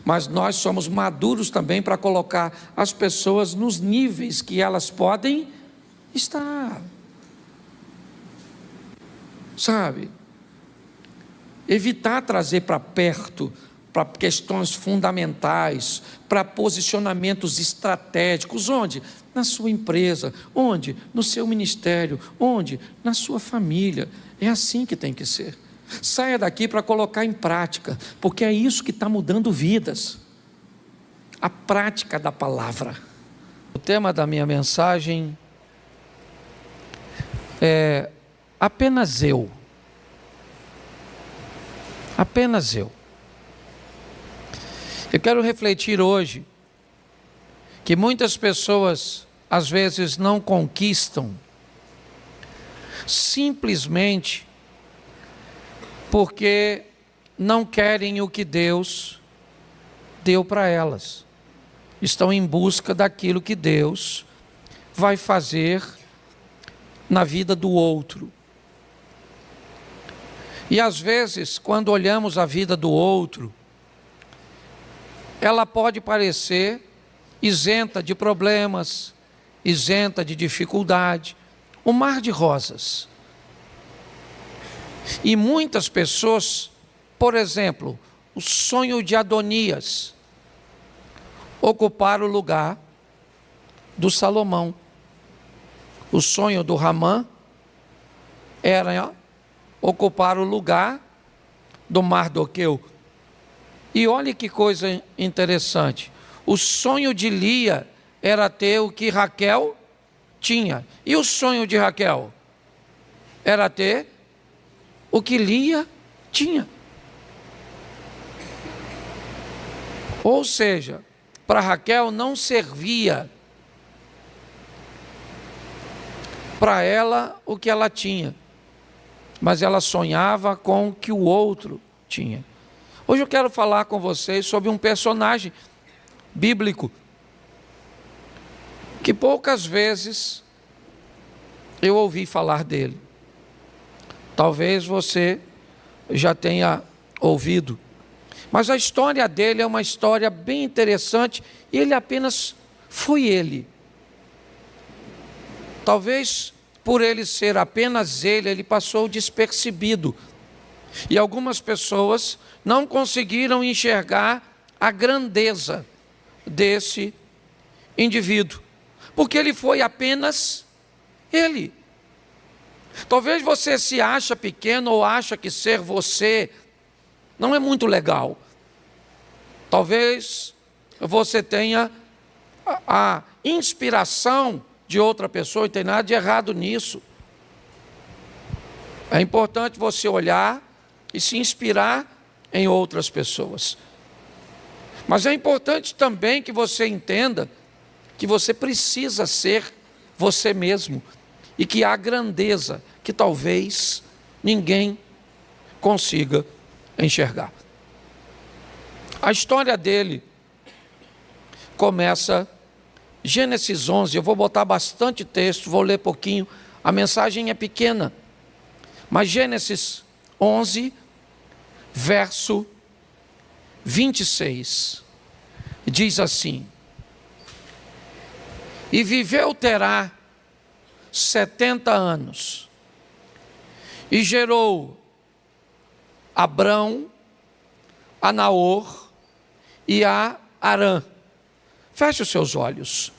S1: Mas nós somos maduros também para colocar as pessoas nos níveis que elas podem estar. Sabe? Evitar trazer para perto, para questões fundamentais, para posicionamentos estratégicos. Onde? Na sua empresa. Onde? No seu ministério. Onde? Na sua família. É assim que tem que ser. Saia daqui para colocar em prática, porque é isso que está mudando vidas. A prática da palavra. O tema da minha mensagem é apenas eu. Apenas eu. Eu quero refletir hoje que muitas pessoas às vezes não conquistam simplesmente porque não querem o que Deus deu para elas. Estão em busca daquilo que Deus vai fazer na vida do outro. E às vezes, quando olhamos a vida do outro, ela pode parecer isenta de problemas, isenta de dificuldade, um mar de rosas. E muitas pessoas, por exemplo, o sonho de Adonias, ocupar o lugar do Salomão. O sonho do Ramã era ocupar o lugar do Mardoqueu. E olha que coisa interessante. O sonho de Lia era ter o que Raquel tinha. E o sonho de Raquel era ter o que Lia tinha. Ou seja, para Raquel não servia para ela o que ela tinha, mas ela sonhava com o que o outro tinha. Hoje eu quero falar com vocês sobre um personagem bíblico que poucas vezes eu ouvi falar dele. Talvez você já tenha ouvido. Mas a história dele é uma história bem interessante e ele apenas foi ele. Talvez por ele ser apenas ele passou despercebido. E algumas pessoas não conseguiram enxergar a grandeza desse indivíduo, porque ele foi apenas ele. Talvez você se acha pequeno ou acha que ser você não é muito legal. Talvez você tenha a inspiração de outra pessoa e tem nada de errado nisso. É importante você olhar e se inspirar em outras pessoas. Mas é importante também que você entenda que você precisa ser você mesmo e que há grandeza que talvez ninguém consiga enxergar. A história dele começa Gênesis 11, eu vou botar bastante texto, vou ler pouquinho, a mensagem é pequena, mas Gênesis 11, verso 26, diz assim: e viveu Terá 70 anos, e gerou Abrão, a Naor e a Harã. Feche os seus olhos.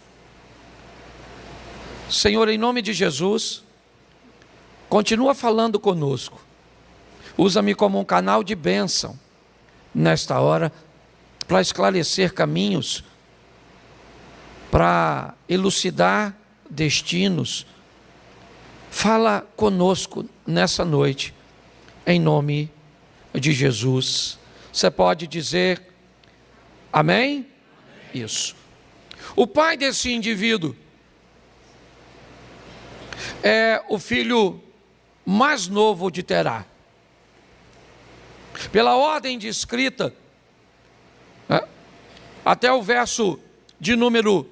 S1: Senhor, em nome de Jesus, continua falando conosco. Usa-me como um canal de bênção nesta hora, para esclarecer caminhos, para elucidar destinos. Fala conosco nessa noite, em nome de Jesus. Você pode dizer amém? Isso. O pai desse indivíduo é o filho mais novo de Terá. Pela ordem de escrita, até o verso de número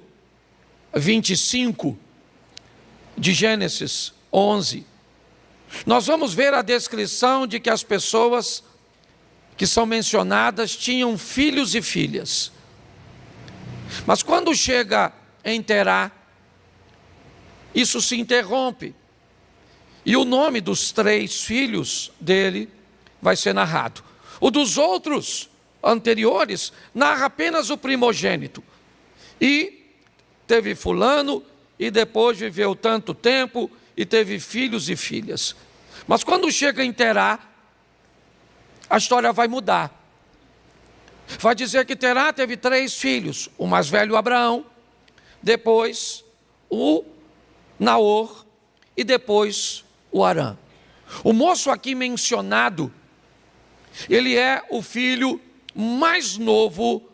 S1: 25 de Gênesis 11, nós vamos ver a descrição de que as pessoas que são mencionadas tinham filhos e filhas. Mas quando chega em Terá, isso se interrompe. E o nome dos 3 filhos dele vai ser narrado. O dos outros anteriores narra apenas o primogênito. E teve fulano, e depois viveu tanto tempo, e teve filhos e filhas. Mas quando chega em Terá, a história vai mudar. Vai dizer que Terá teve 3 filhos, o mais velho Abraão, depois o Naor e depois o Harã. O moço aqui mencionado, ele é o filho mais novo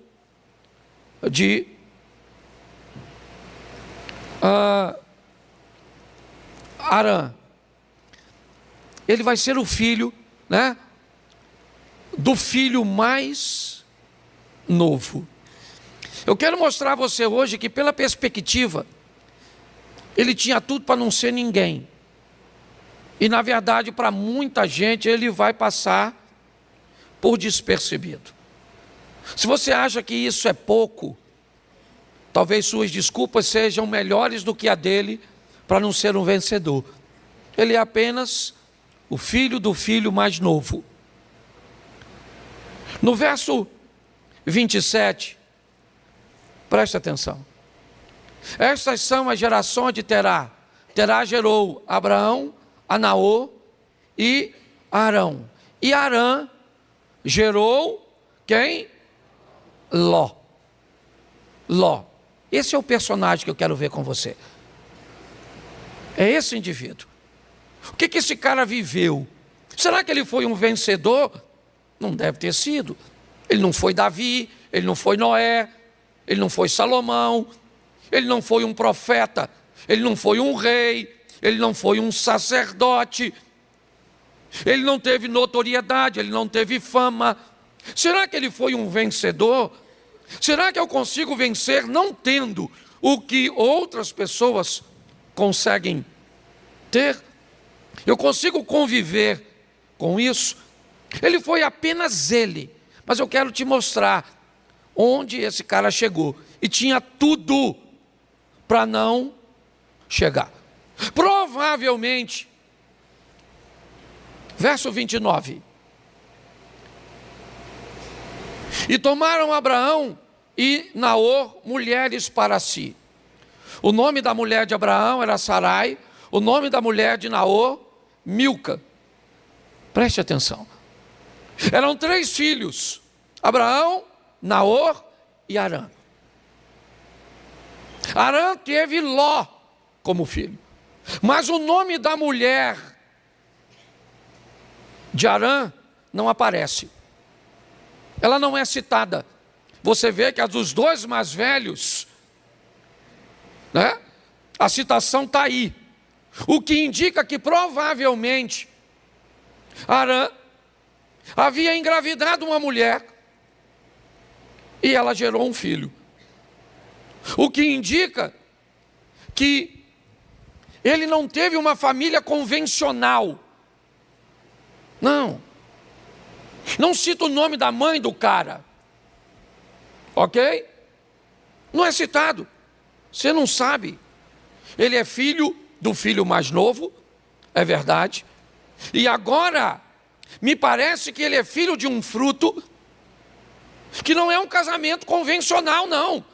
S1: de Harã. Ele vai ser o filho, do filho mais novo. Eu quero mostrar a você hoje que, pela perspectiva, ele tinha tudo para não ser ninguém. E na verdade, para muita gente, ele vai passar por despercebido. Se você acha que isso é pouco, talvez suas desculpas sejam melhores do que a dele para não ser um vencedor. Ele é apenas o filho do filho mais novo. No verso 27, preste atenção. Estas são as gerações de Terá. Terá gerou Abraão, a Naor e Arão. E Harã gerou quem? Ló. Ló. Esse é o personagem que eu quero ver com você. É esse indivíduo. O que esse cara viveu? Será que ele foi um vencedor? Não deve ter sido. Ele não foi Davi, ele não foi Noé, ele não foi Salomão, ele não foi um profeta, ele não foi um rei, ele não foi um sacerdote, ele não teve notoriedade, ele não teve fama. Será que ele foi um vencedor? Será que eu consigo vencer não tendo o que outras pessoas conseguem ter? Eu consigo conviver com isso? Ele foi apenas ele, mas eu quero te mostrar onde esse cara chegou. E tinha tudo para não chegar. Provavelmente, verso 29, E tomaram Abraão e Naor mulheres para si. O nome da mulher de Abraão era Sarai, o nome da mulher de Naor, Milca. Preste atenção. Eram 3 filhos, Abraão, Naor e Harã. Harã teve Ló como filho. Mas o nome da mulher de Harã não aparece. Ela não é citada. Você vê que a dos 2 mais velhos, né? A citação está aí. O que indica que provavelmente Harã havia engravidado uma mulher e ela gerou um filho. O que indica que ele não teve uma família convencional. Não cita o nome da mãe do cara. Ok? Não é citado. Você não sabe. Ele é filho do filho mais novo, é verdade. E agora, me parece que ele é filho de um fruto que não é um casamento convencional, não.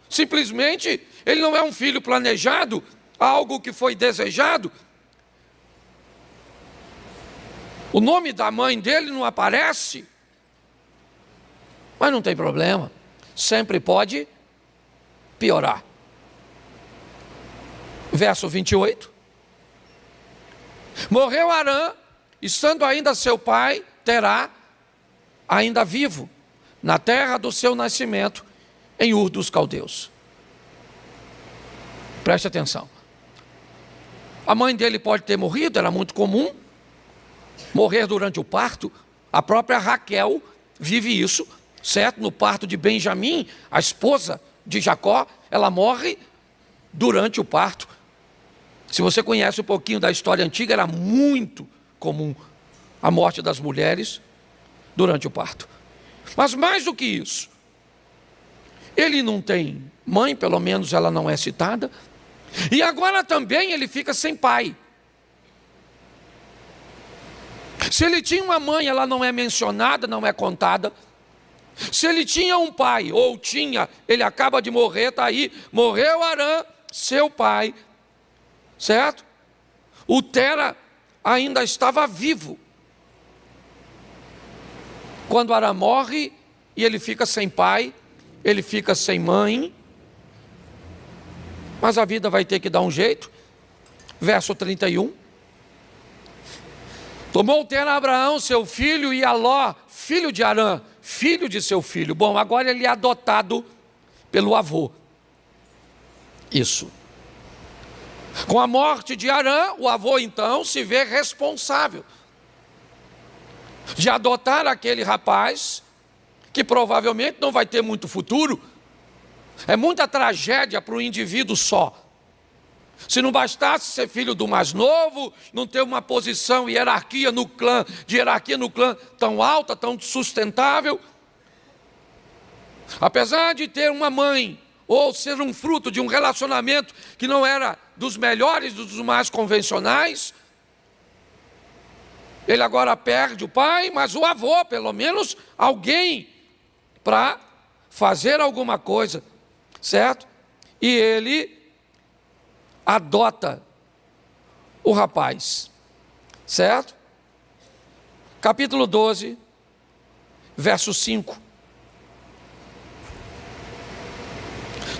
S1: Simplesmente, ele não é um filho planejado, algo que foi desejado. O nome da mãe dele não aparece. Mas não tem problema. Sempre pode piorar. Verso 28. Morreu Harã, estando ainda seu pai, Terá, ainda vivo, na terra do seu nascimento, em Ur dos Caldeus. Preste atenção. A mãe dele pode ter morrido, era muito comum morrer durante o parto. A própria Raquel vive isso, certo? No parto de Benjamim, a esposa de Jacó, ela morre durante o parto. Se você conhece um pouquinho da história antiga, era muito comum a morte das mulheres durante o parto. Mas mais do que isso, ele não tem mãe, pelo menos ela não é citada, e agora também ele fica sem pai. Se ele tinha uma mãe, ela não é mencionada, não é contada. Se ele tinha um pai, ou tinha, ele acaba de morrer, está aí, morreu Harã, seu pai, certo? O Tera ainda estava vivo quando Harã morre, e ele fica sem pai, ele fica sem mãe, mas a vida vai ter que dar um jeito. Verso 31. Tomou Tera Abraão, seu filho, e a Ló, filho de Harã, filho de seu filho. Bom, agora ele é adotado pelo avô. Isso. Com a morte de Harã, o avô então se vê responsável de adotar aquele rapaz, que provavelmente não vai ter muito futuro. É muita tragédia para o indivíduo só. Se não bastasse ser filho do mais novo, não ter uma posição, hierarquia no clã tão alta, tão sustentável. Apesar de ter uma mãe, ou ser um fruto de um relacionamento que não era dos melhores, dos mais convencionais, ele agora perde o pai, mas o avô, pelo menos alguém para fazer alguma coisa, certo? E ele adota o rapaz, certo? Capítulo 12, verso 5.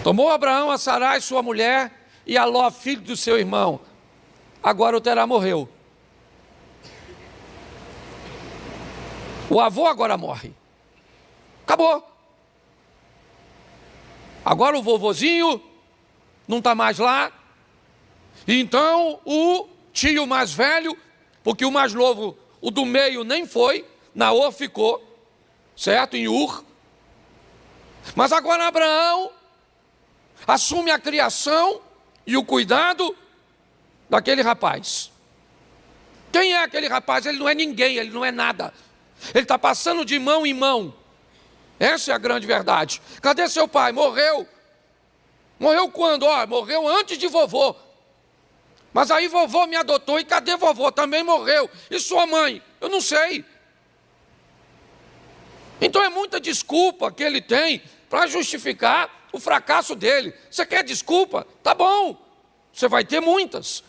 S1: Tomou Abraão a Sarai, sua mulher, e a Ló, filho do seu irmão. Agora o Terá morreu. O avô agora morre. Acabou. Agora o vovozinho não está mais lá. Então o tio mais velho, porque o mais novo, o do meio nem foi, Naor ficou, certo? Em Ur. Mas agora Abraão assume a criação e o cuidado daquele rapaz. Quem é aquele rapaz? Ele não é ninguém, ele não é nada. Ele está passando de mão em mão. Essa é a grande verdade. Cadê seu pai? Morreu. Morreu quando? Morreu antes de vovô. Mas aí vovô me adotou, e cadê vovô? Também morreu. E sua mãe? Eu não sei. Então é muita desculpa que ele tem para justificar o fracasso dele. Você quer desculpa? Tá bom, você vai ter muitas.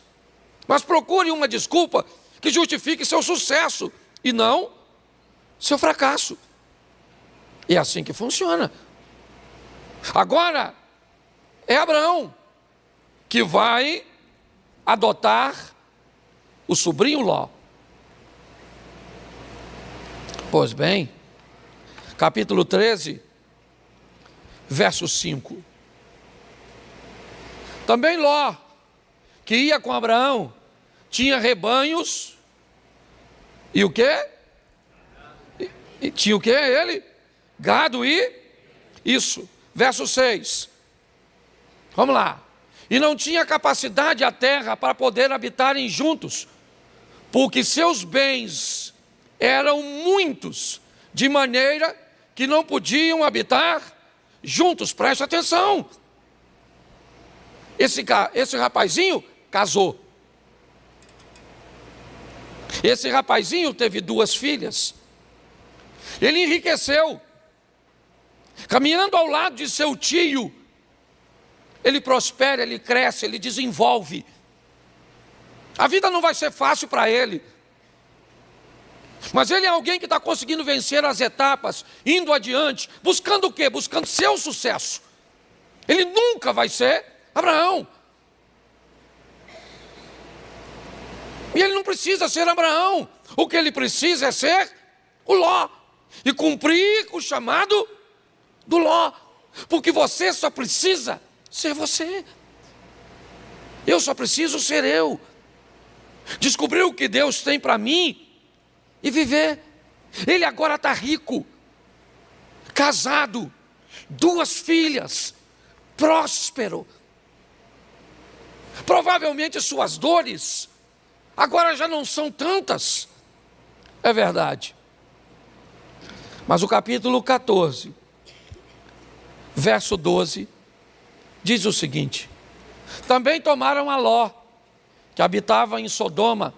S1: Mas procure uma desculpa que justifique seu sucesso e não seu fracasso. É assim que funciona. Agora, é Abraão que vai adotar o sobrinho Ló. Pois bem, capítulo 13, verso 5. Também Ló, que ia com Abraão, tinha rebanhos, e o quê? E tinha o quê ele? Gado e? Isso, verso 6. Vamos lá. E não tinha capacidade a terra para poder habitarem juntos, porque seus bens eram muitos, de maneira que não podiam habitar juntos. Preste atenção. Esse rapazinho casou. Esse rapazinho teve 2 filhas. Ele enriqueceu. Caminhando ao lado de seu tio, ele prospera, ele cresce, ele desenvolve. A vida não vai ser fácil para ele. Mas ele é alguém que está conseguindo vencer as etapas, indo adiante, buscando o quê? Buscando seu sucesso. Ele nunca vai ser Abraão. E ele não precisa ser Abraão. O que ele precisa é ser o Ló. E cumprir o chamado do Ló. Porque você só precisa ser você. Eu só preciso ser eu. Descobrir o que Deus tem para mim e viver. Ele agora está rico, casado, 2 filhas, próspero. Provavelmente suas dores agora já não são tantas. É verdade. Mas o capítulo 14, verso 12, diz o seguinte: também tomaram a Ló, que habitava em Sodoma,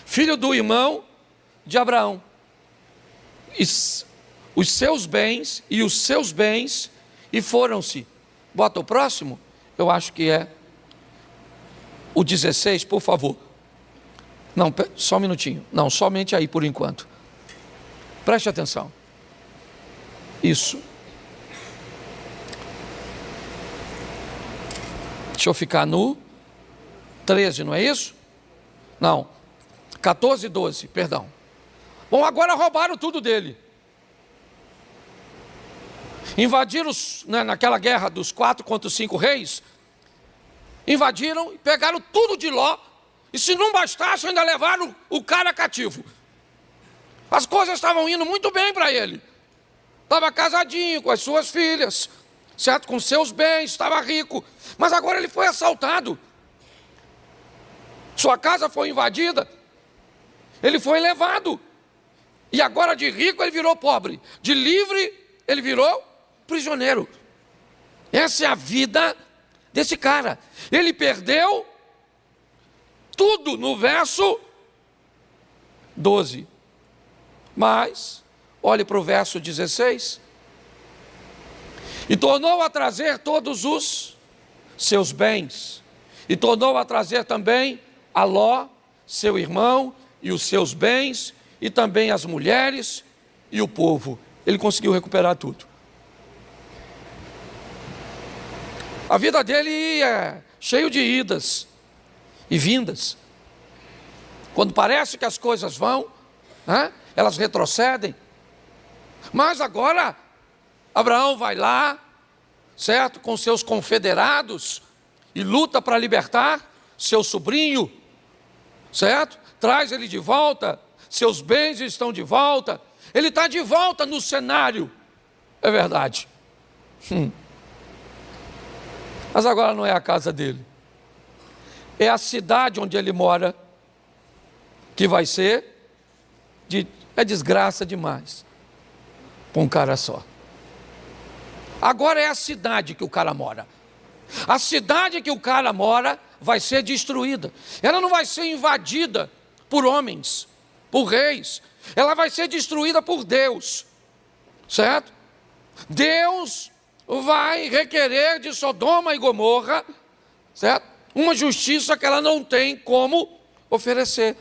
S1: filho do irmão de Abraão, os seus bens e foram-se. Bota o próximo, eu acho que é o 16, por favor. Não, só um minutinho. Não, somente aí por enquanto. Preste atenção. Isso. Deixa eu ficar no 13, não é isso? Não, 14 e 12, perdão. Bom, agora roubaram tudo dele. Invadiram, naquela guerra dos 4 contra os 5 reis, invadiram e pegaram tudo de Ló, e se não bastasse ainda levaram o cara cativo. As coisas estavam indo muito bem para ele. Estava casadinho com as suas filhas, certo? Com seus bens, estava rico. Mas agora ele foi assaltado. Sua casa foi invadida. Ele foi levado. E agora de rico ele virou pobre. De livre ele virou prisioneiro. Essa é a vida desse cara. Ele perdeu tudo no verso 12. Mas, olhe para o verso 16. E tornou a trazer todos os seus bens. E tornou a trazer também a Ló, seu irmão, e os seus bens, e também as mulheres e o povo. Ele conseguiu recuperar tudo. A vida dele é cheio de idas e vindas. Quando parece que as coisas vão, elas retrocedem. Mas agora, Abraão vai lá, certo, com seus confederados, e luta para libertar seu sobrinho, certo? Traz ele de volta, seus bens estão de volta, ele está de volta no cenário, é verdade. Mas agora não é a casa dele, é a cidade onde ele mora, que vai ser, é desgraça demais, com um cara só. Agora é a cidade que o cara mora. A cidade que o cara mora vai ser destruída. Ela não vai ser invadida por homens, por reis. Ela vai ser destruída por Deus. certo? Deus vai requerer de Sodoma e Gomorra, certo? Uma justiça que ela não tem como oferecer.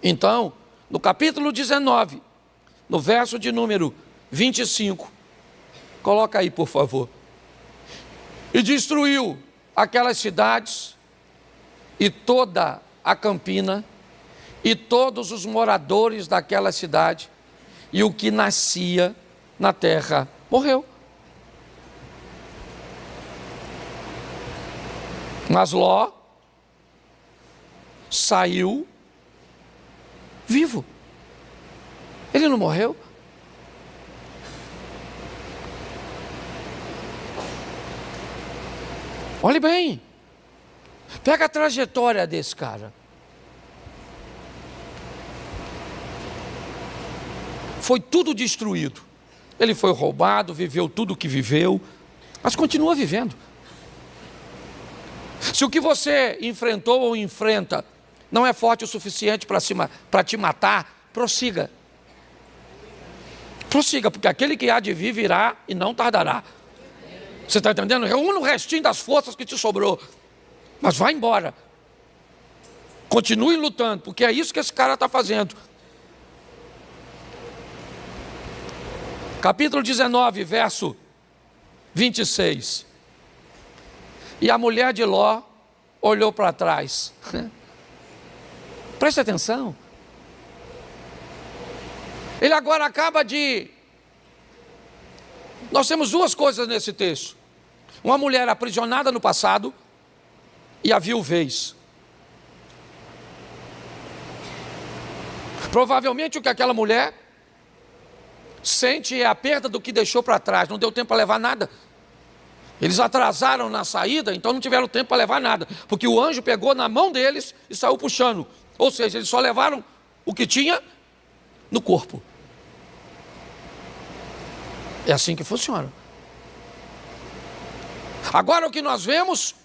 S1: Então, no capítulo 19, no verso de número 25, coloca aí, por favor. E destruiu aquelas cidades e toda a campina e todos os moradores daquela cidade, e o que nascia na terra morreu. Mas Ló saiu vivo. Ele não morreu. Olhe bem, pega a trajetória desse cara. Foi tudo destruído. Ele foi roubado, viveu tudo o que viveu, mas continua vivendo. Se o que você enfrentou ou enfrenta não é forte o suficiente para te matar, prossiga. Prossiga, porque aquele que há de vir virá e não tardará. Você está entendendo? Reúna o restinho das forças que te sobrou, mas vai embora. Continue lutando, porque é isso que esse cara está fazendo. Capítulo 19, verso 26. E a mulher de Ló olhou para trás. Preste atenção. Ele agora acaba de... Nós temos duas coisas nesse texto. Uma mulher aprisionada no passado e a viuvez. Provavelmente o que aquela mulher sente é a perda do que deixou para trás. Não deu tempo para levar nada. Eles atrasaram na saída, então não tiveram tempo para levar nada. Porque o anjo pegou na mão deles e saiu puxando. Ou seja, eles só levaram o que tinha no corpo. É assim que funciona. Agora o que nós vemos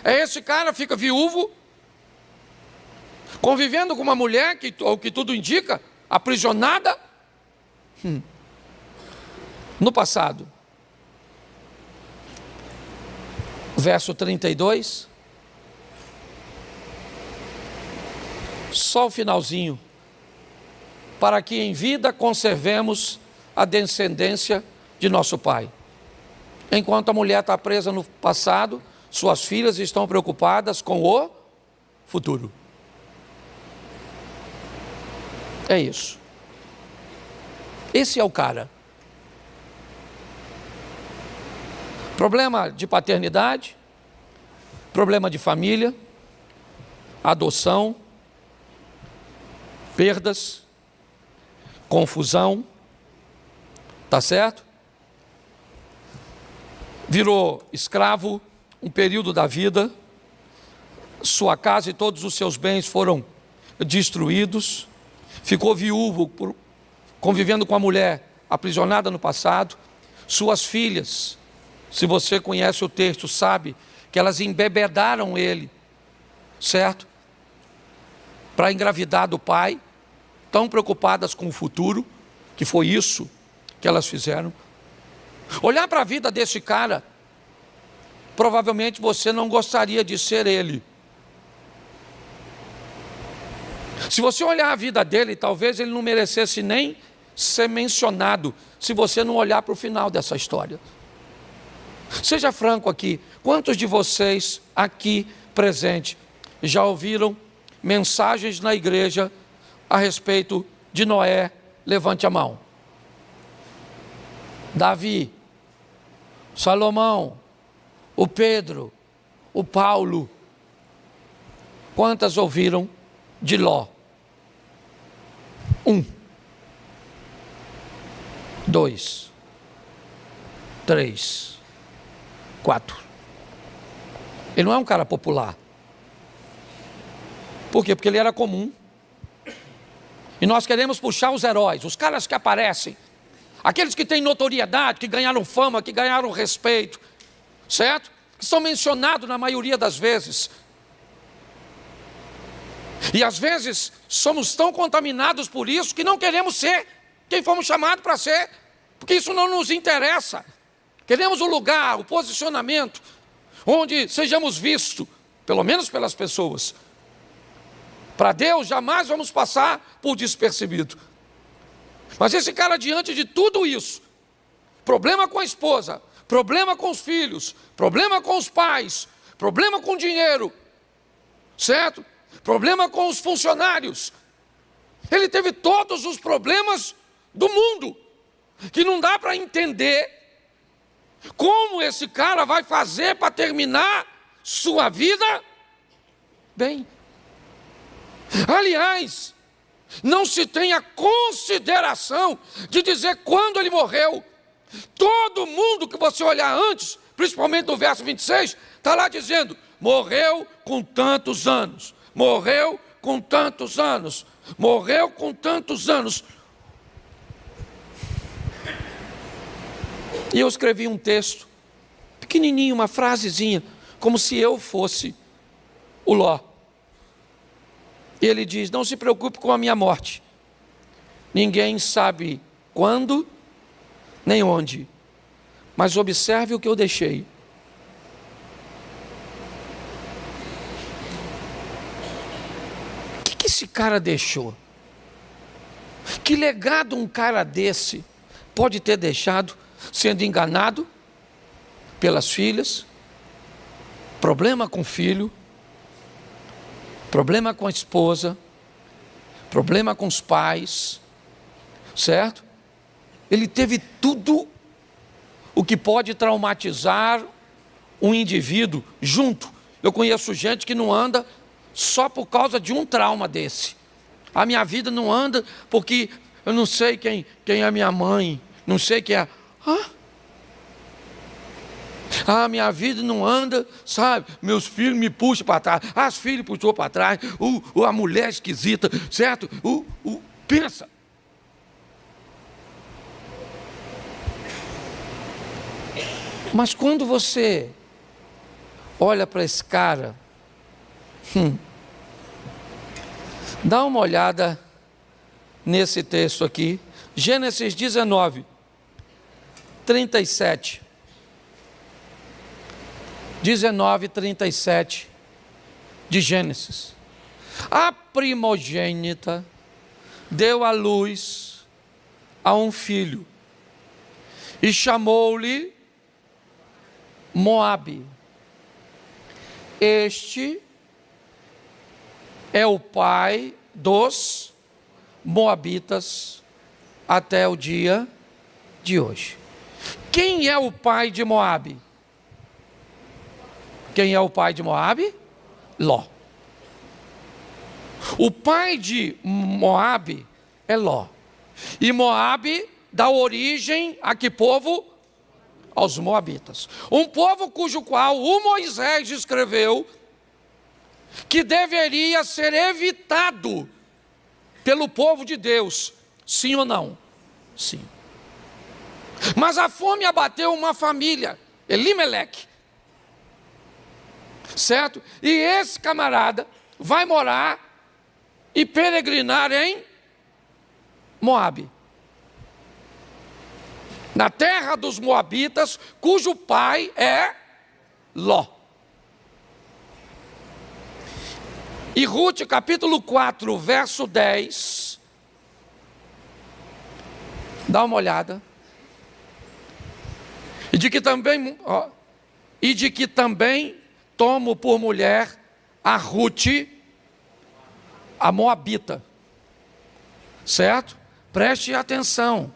S1: é esse cara fica viúvo, convivendo com uma mulher que, ao que tudo indica, aprisionada no passado. Verso 32. Só o finalzinho. Para que em vida conservemos a descendência de nosso pai. Enquanto a mulher está presa no passado, suas filhas estão preocupadas com o futuro. É isso. Esse é o cara. Problema de paternidade, problema de família, adoção, perdas, confusão, tá certo? Virou escravo um período da vida, sua casa e todos os seus bens foram destruídos, ficou viúvo convivendo com a mulher aprisionada no passado, suas filhas, se você conhece o texto, sabe que elas embebedaram ele, certo? Para engravidar do pai, tão preocupadas com o futuro, que foi isso que elas fizeram. Olhar para a vida desse cara, provavelmente você não gostaria de ser ele. Se você olhar a vida dele, talvez ele não merecesse nem ser mencionado, se você não olhar para o final dessa história. Seja franco aqui, quantos de vocês aqui presentes já ouviram mensagens na igreja a respeito de Noé? Levante a mão. Davi, Salomão, o Pedro, o Paulo. Quantas ouviram de Ló? 1, 2, 3, 4. Ele não é um cara popular. Por quê? Porque ele era comum. E nós queremos puxar os heróis, os caras que aparecem, aqueles que têm notoriedade, que ganharam fama, que ganharam respeito, certo? Que são mencionados na maioria das vezes. E às vezes somos tão contaminados por isso que não queremos ser quem fomos chamados para ser, porque isso não nos interessa. Queremos o lugar, o posicionamento, onde sejamos vistos, pelo menos pelas pessoas. Para Deus, jamais vamos passar por despercebido. Mas esse cara, diante de tudo isso, problema com a esposa, problema com os filhos, problema com os pais, problema com o dinheiro, certo? Problema com os funcionários. Ele teve todos os problemas do mundo, que não dá para entender como esse cara vai fazer para terminar sua vida bem. Aliás, não se tem a consideração de dizer quando ele morreu. Todo mundo que você olhar antes, principalmente no verso 26, está lá dizendo, morreu com tantos anos, morreu com tantos anos, morreu com tantos anos. E eu escrevi um texto, pequenininho, uma frasezinha, como se eu fosse o Ló. E ele diz, não se preocupe com a minha morte. Ninguém sabe quando, nem onde. Mas observe o que eu deixei. O que esse cara deixou? Que legado um cara desse pode ter deixado, sendo enganado pelas filhas, problema com o filho, problema com a esposa, problema com os pais, certo? Ele teve tudo o que pode traumatizar um indivíduo junto. Eu conheço gente que não anda só por causa de um trauma desse. A minha vida não anda porque eu não sei quem é minha mãe, não sei quem é... minha vida não anda, sabe? Meus filhos me puxam para trás, as filhas puxou para trás, a mulher esquisita, certo? Pensa. Mas quando você olha para esse cara, dá uma olhada nesse texto aqui, Gênesis 19, 37. 19:37 de Gênesis. A primogênita deu à luz a um filho e chamou-lhe Moabe. Este é o pai dos moabitas até o dia de hoje. Quem é o pai de Moabe? Quem é o pai de Moabe? Ló. O pai de Moabe é Ló. E Moabe dá origem a que povo? Aos moabitas. Um povo cujo qual o Moisés escreveu que deveria ser evitado pelo povo de Deus. Sim ou não? Sim. Mas a fome abateu uma família, Elimeleque. Certo? E esse camarada vai morar e peregrinar em Moabe, na terra dos moabitas, cujo pai é Ló. E Rute, capítulo 4, verso 10, dá uma olhada. E de que também tomo por mulher a Rute, a moabita. Certo? Preste atenção.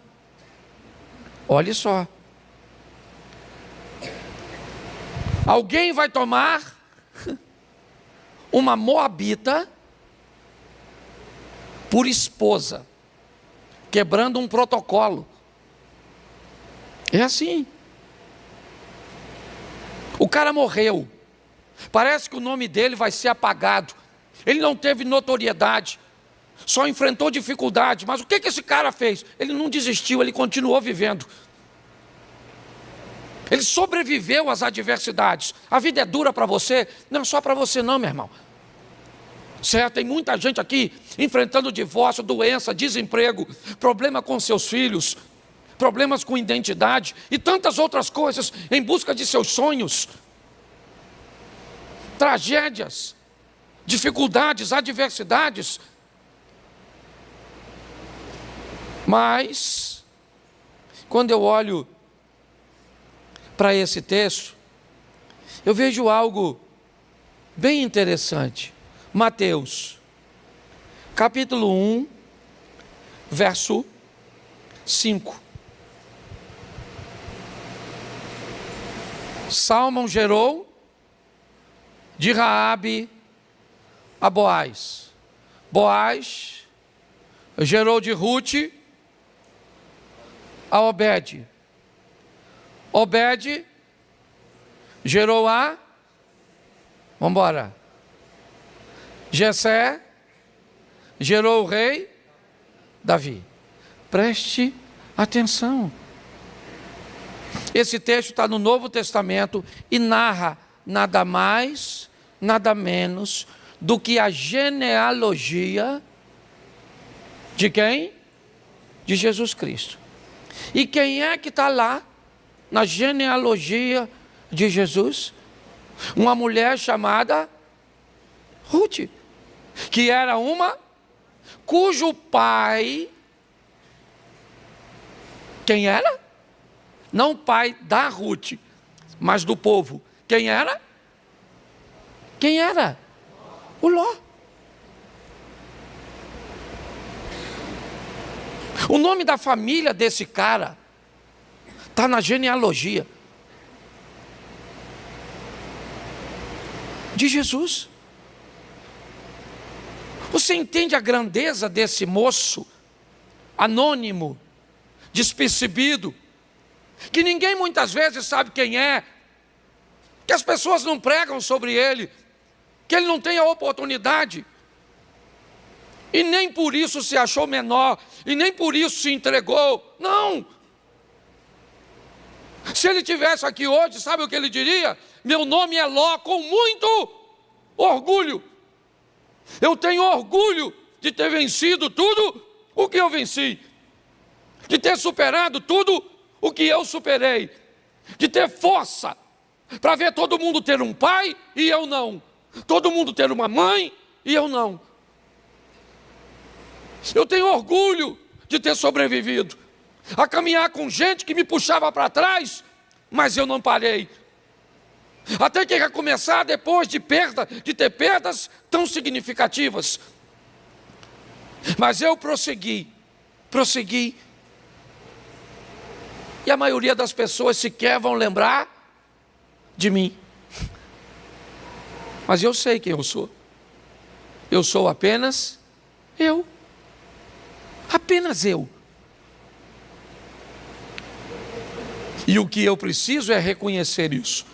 S1: Olhe só. Alguém vai tomar uma moabita por esposa, quebrando um protocolo. É assim. O cara morreu. Parece que o nome dele vai ser apagado. Ele não teve notoriedade, só enfrentou dificuldade. Mas o que esse cara fez? Ele não desistiu, ele continuou vivendo. Ele sobreviveu às adversidades. A vida é dura para você? Não é só para você não, meu irmão. certo? Tem muita gente aqui enfrentando divórcio, doença, desemprego, problema com seus filhos, problemas com identidade e tantas outras coisas em busca de seus sonhos. Tragédias, dificuldades, adversidades. Mas, quando eu olho para esse texto, eu vejo algo bem interessante. Mateus, capítulo 1, verso 5. Salmão gerou de Raabe a Boaz. Boaz gerou de Rute a Obed. Obed gerou a... Vamos embora. Jessé gerou o rei Davi. Preste atenção. Esse texto está no Novo Testamento e narra nada mais, nada menos do que a genealogia de quem? De Jesus Cristo. E quem é que está lá na genealogia de Jesus? Uma mulher chamada Rute, que era uma cujo pai, quem era? Não o pai da Rute, mas do povo. Quem era? Quem era? O Ló. O nome da família desse cara está na genealogia de Jesus. Você entende a grandeza desse moço anônimo, despercebido, que ninguém muitas vezes sabe quem é, que as pessoas não pregam sobre ele, que ele não tem a oportunidade, e nem por isso se achou menor, e nem por isso se entregou. Não! Se ele estivesse aqui hoje, sabe o que ele diria? Meu nome é Ló, com muito orgulho. Eu tenho orgulho de ter vencido tudo o que eu venci, de ter superado tudo o que eu superei, de ter força para ver todo mundo ter um pai e eu não, todo mundo ter uma mãe e eu não. Eu tenho orgulho de ter sobrevivido a caminhar com gente que me puxava para trás, mas eu não parei. Até que recomeçar depois de ter perdas tão significativas. Mas eu prossegui. E a maioria das pessoas sequer vão lembrar de mim. Mas eu sei quem eu sou. Eu sou apenas eu. Apenas eu. E o que eu preciso é reconhecer isso.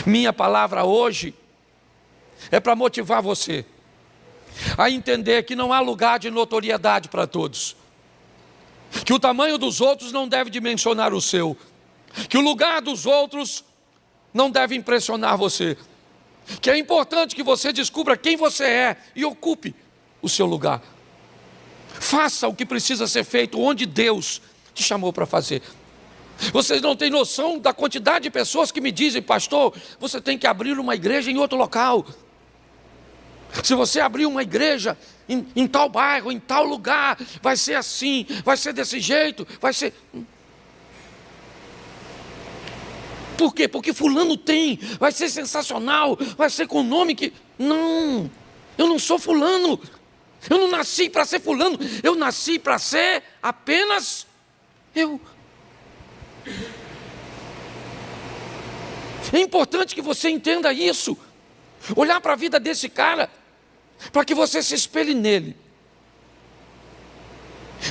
S1: Minha palavra hoje é para motivar você a entender que não há lugar de notoriedade para todos, que o tamanho dos outros não deve dimensionar o seu, que o lugar dos outros não deve impressionar você, que é importante que você descubra quem você é e ocupe o seu lugar. Faça o que precisa ser feito onde Deus te chamou para fazer. Vocês não têm noção da quantidade de pessoas que me dizem: pastor, você tem que abrir uma igreja em outro local. Se você abrir uma igreja em tal bairro, em tal lugar, vai ser assim, vai ser desse jeito, vai ser... Por quê? Porque fulano tem, vai ser sensacional, vai ser com o nome que... Não, eu não sou fulano, eu não nasci para ser fulano, eu nasci para ser apenas eu. É importante que você entenda isso. Olhar para a vida desse cara, para que você se espelhe nele.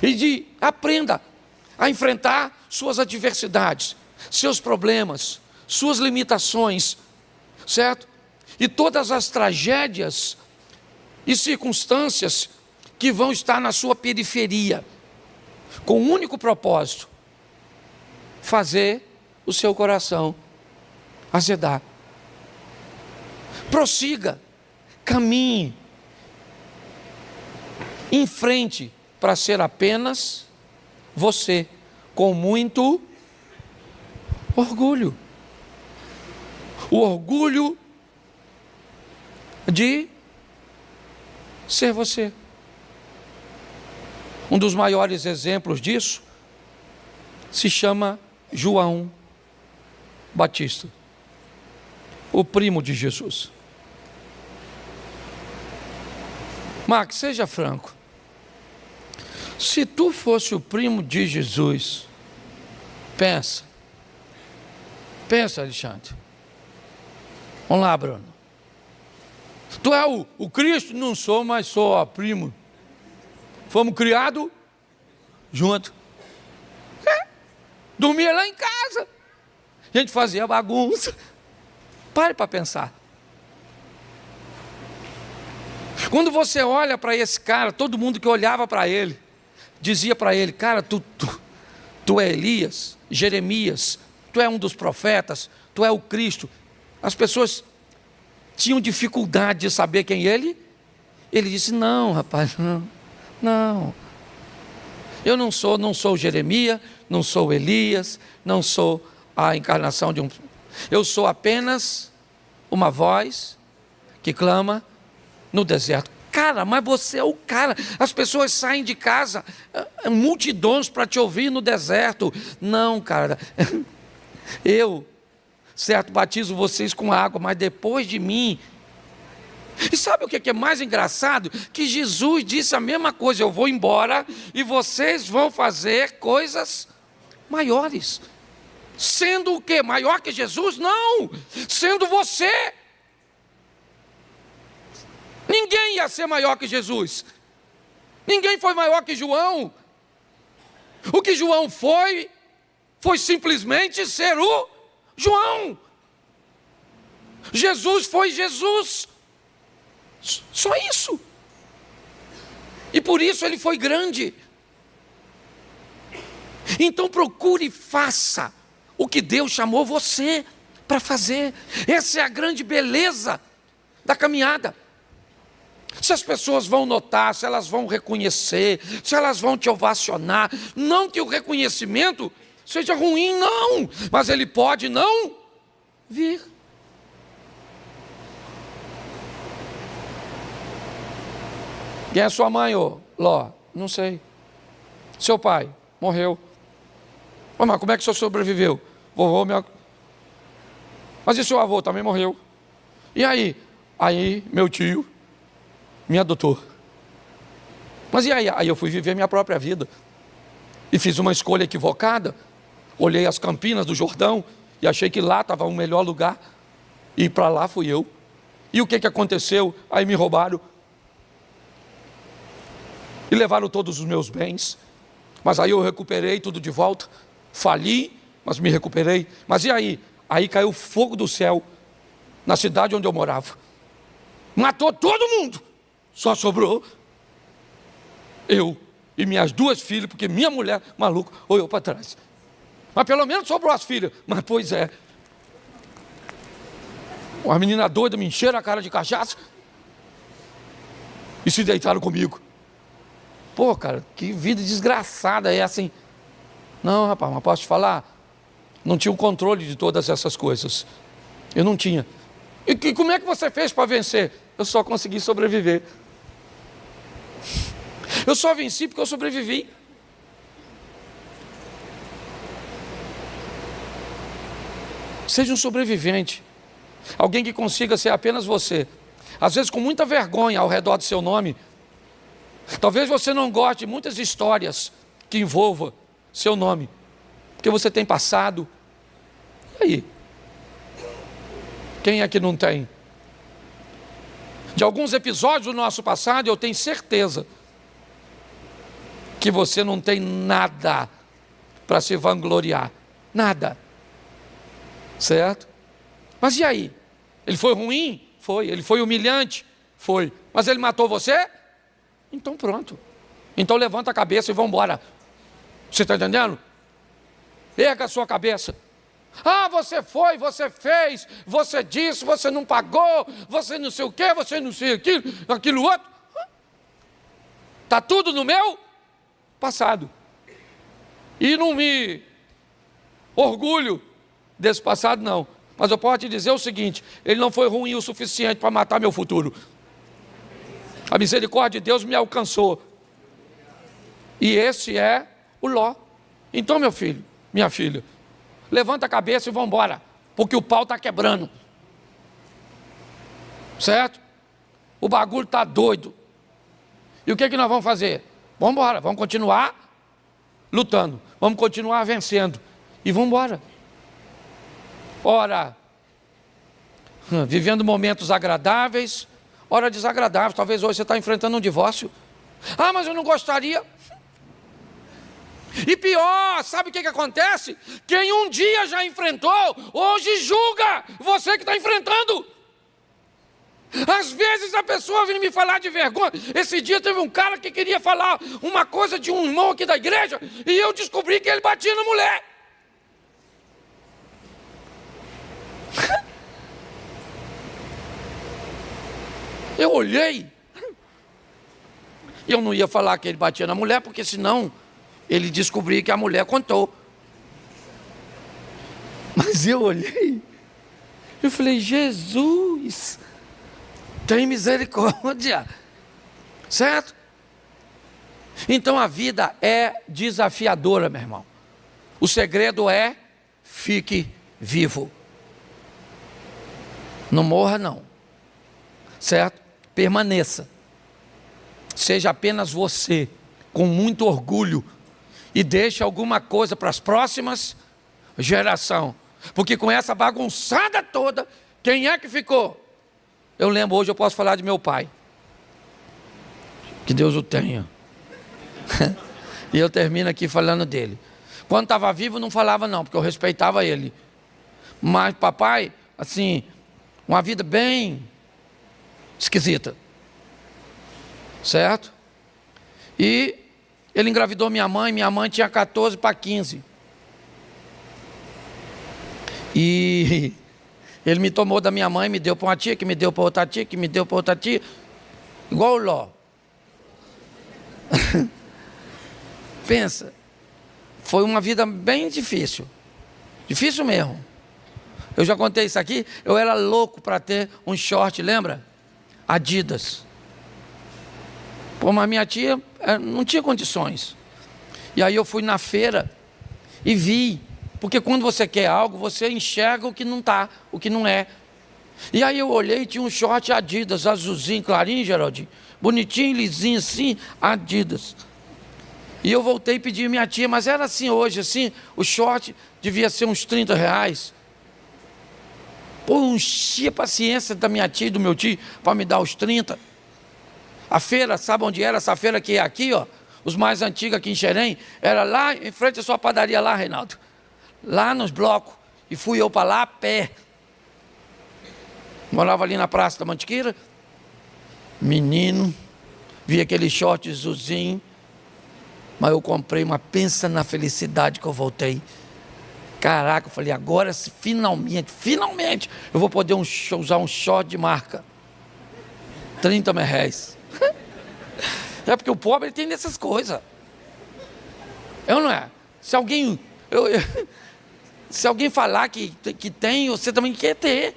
S1: E aprenda a enfrentar suas adversidades, seus problemas, suas limitações, certo? E todas as tragédias e circunstâncias que vão estar na sua periferia, com um único propósito: fazer o seu coração azedar. Prossiga, caminhe em frente para ser apenas você, com muito orgulho. O orgulho de ser você. Um dos maiores exemplos disso se chama João Batista, o primo de Jesus. Max, seja franco. Se tu fosse o primo de Jesus, pensa, Alexandre. Vamos lá, Bruno. Tu é o Cristo? Não sou, mas sou primo. Fomos criados juntos. Dormia lá em casa. A gente fazia bagunça. Pare para pensar. Quando você olha para esse cara, todo mundo que olhava para ele, dizia para ele, cara, tu é Elias, Jeremias, tu é um dos profetas, tu é o Cristo. As pessoas tinham dificuldade de saber quem ele. Ele disse, não, rapaz, não. Eu não sou Jeremias, não sou Elias, não sou a encarnação de um... Eu sou apenas uma voz que clama no deserto. Cara, mas você é o cara. As pessoas saem de casa, multidões para te ouvir no deserto. Não, cara. Eu, certo, batizo vocês com água, mas depois de mim... E sabe o que é mais engraçado? Que Jesus disse a mesma coisa, eu vou embora e vocês vão fazer coisas maiores. Sendo o quê? Maior que Jesus? Não! Sendo você. Ninguém ia ser maior que Jesus. Ninguém foi maior que João. O que João foi simplesmente ser o João. Jesus foi Jesus. Só isso. E por isso ele foi grande. Então procure e faça o que Deus chamou você para fazer. Essa é a grande beleza da caminhada. Se as pessoas vão notar, se elas vão reconhecer, se elas vão te ovacionar, não que o reconhecimento seja ruim, não, mas ele pode não vir. Quem é sua mãe, ô Ló? Não sei. Seu pai? Morreu. Mas como é que o senhor sobreviveu? Vovô, Mas e seu avô? Também morreu. E aí? Aí, meu tio me adotou. Mas e aí? Aí eu fui viver minha própria vida. E fiz uma escolha equivocada. Olhei as campinas do Jordão e achei que lá estava o melhor lugar. E para lá fui eu. E o que aconteceu? Aí me roubaram. E levaram todos os meus bens. Mas aí eu recuperei tudo de volta. Fali, mas me recuperei. Mas e aí? Aí caiu fogo do céu na cidade onde eu morava. Matou todo mundo. Só sobrou eu e minhas duas filhas, porque minha mulher, maluca, olhou para trás. Mas pelo menos sobrou as filhas. Mas pois é. Uma menina doida me encheram a cara de cachaça e se deitaram comigo. Pô, cara, que vida desgraçada é assim. Não, rapaz, mas posso te falar? Não tinha o controle de todas essas coisas. Eu não tinha. E como é que você fez para vencer? Eu só consegui sobreviver. Eu só venci porque eu sobrevivi. Seja um sobrevivente. Alguém que consiga ser apenas você. Às vezes com muita vergonha ao redor do seu nome. Talvez você não goste de muitas histórias que envolvam seu nome, porque você tem passado. E aí? Quem é que não tem? De alguns episódios do nosso passado, eu tenho certeza que você não tem nada para se vangloriar. Nada. Certo? Mas e aí? Ele foi ruim? Foi. Ele foi humilhante? Foi. Mas ele matou você? Então pronto. Então levanta a cabeça e vamos embora. Você está entendendo? Erga a sua cabeça. Ah, você foi, você fez, você disse, você não pagou, você não sei o quê, você não sei aquilo outro. Está tudo no meu passado. E não me orgulho desse passado, não. Mas eu posso te dizer o seguinte: ele não foi ruim o suficiente para matar meu futuro. A misericórdia de Deus me alcançou. E esse é o Ló. Então, meu filho, minha filha, levanta a cabeça e vamos embora, porque o pau está quebrando. Certo? O bagulho está doido. E o que nós vamos fazer? Vamos embora, vamos continuar lutando, vamos continuar vencendo. E vamos embora. Ora, vivendo momentos agradáveis, ora desagradáveis. Talvez hoje você está enfrentando um divórcio. Ah, mas eu não gostaria. E pior, sabe o que acontece? Quem um dia já enfrentou, hoje julga você que está enfrentando. Às vezes a pessoa vem me falar de vergonha. Esse dia teve um cara que queria falar uma coisa de um irmão aqui da igreja, e eu descobri que ele batia na mulher. Eu olhei. Eu não ia falar que ele batia na mulher, porque senão ele descobriu que a mulher contou. Mas eu olhei, eu falei: Jesus, tem misericórdia. Certo? Então a vida é desafiadora, meu irmão. O segredo é: fique vivo. Não morra, não. Certo? Permaneça. Seja apenas você, com muito orgulho, e deixe alguma coisa para as próximas gerações. Porque com essa bagunçada toda, quem é que ficou? Eu lembro, hoje eu posso falar de meu pai. Que Deus o tenha. E eu termino aqui falando dele. Quando estava vivo não falava não, porque eu respeitava ele. Mas papai, assim, uma vida bem esquisita. Certo? E ele engravidou minha mãe tinha 14 para 15. E ele me tomou da minha mãe, me deu para uma tia, que me deu para outra tia, que me deu para outra tia. Igual o Ló. Pensa, foi uma vida bem difícil. Difícil mesmo. Eu já contei isso aqui, eu era louco para ter um short, lembra? Adidas. Pô, mas minha tia não tinha condições. E aí eu fui na feira e vi. Porque quando você quer algo, você enxerga o que não está, o que não é. E aí eu olhei e tinha um short Adidas, azulzinho, clarinho, Geraldinho. Bonitinho, lisinho assim, Adidas. E eu voltei e pedi a minha tia, mas era assim hoje, assim, o short devia ser uns R$30. Pô, enchia a paciência da minha tia e do meu tio para me dar os 30. A feira, sabe onde era essa feira que é aqui, ó? Os mais antigos aqui em Xerém, era lá em frente à sua padaria lá, Reinaldo. Lá nos blocos. E fui eu para lá a pé. Morava ali na Praça da Mantiqueira. Menino, vi aquele short azulzinho. Mas eu comprei uma, pensa na felicidade que eu voltei. Caraca, eu falei, agora finalmente, eu vou poder usar um short de marca. R$30. É porque o pobre tem dessas coisas. É ou não é? Se alguém, se alguém falar que tem, você também quer ter.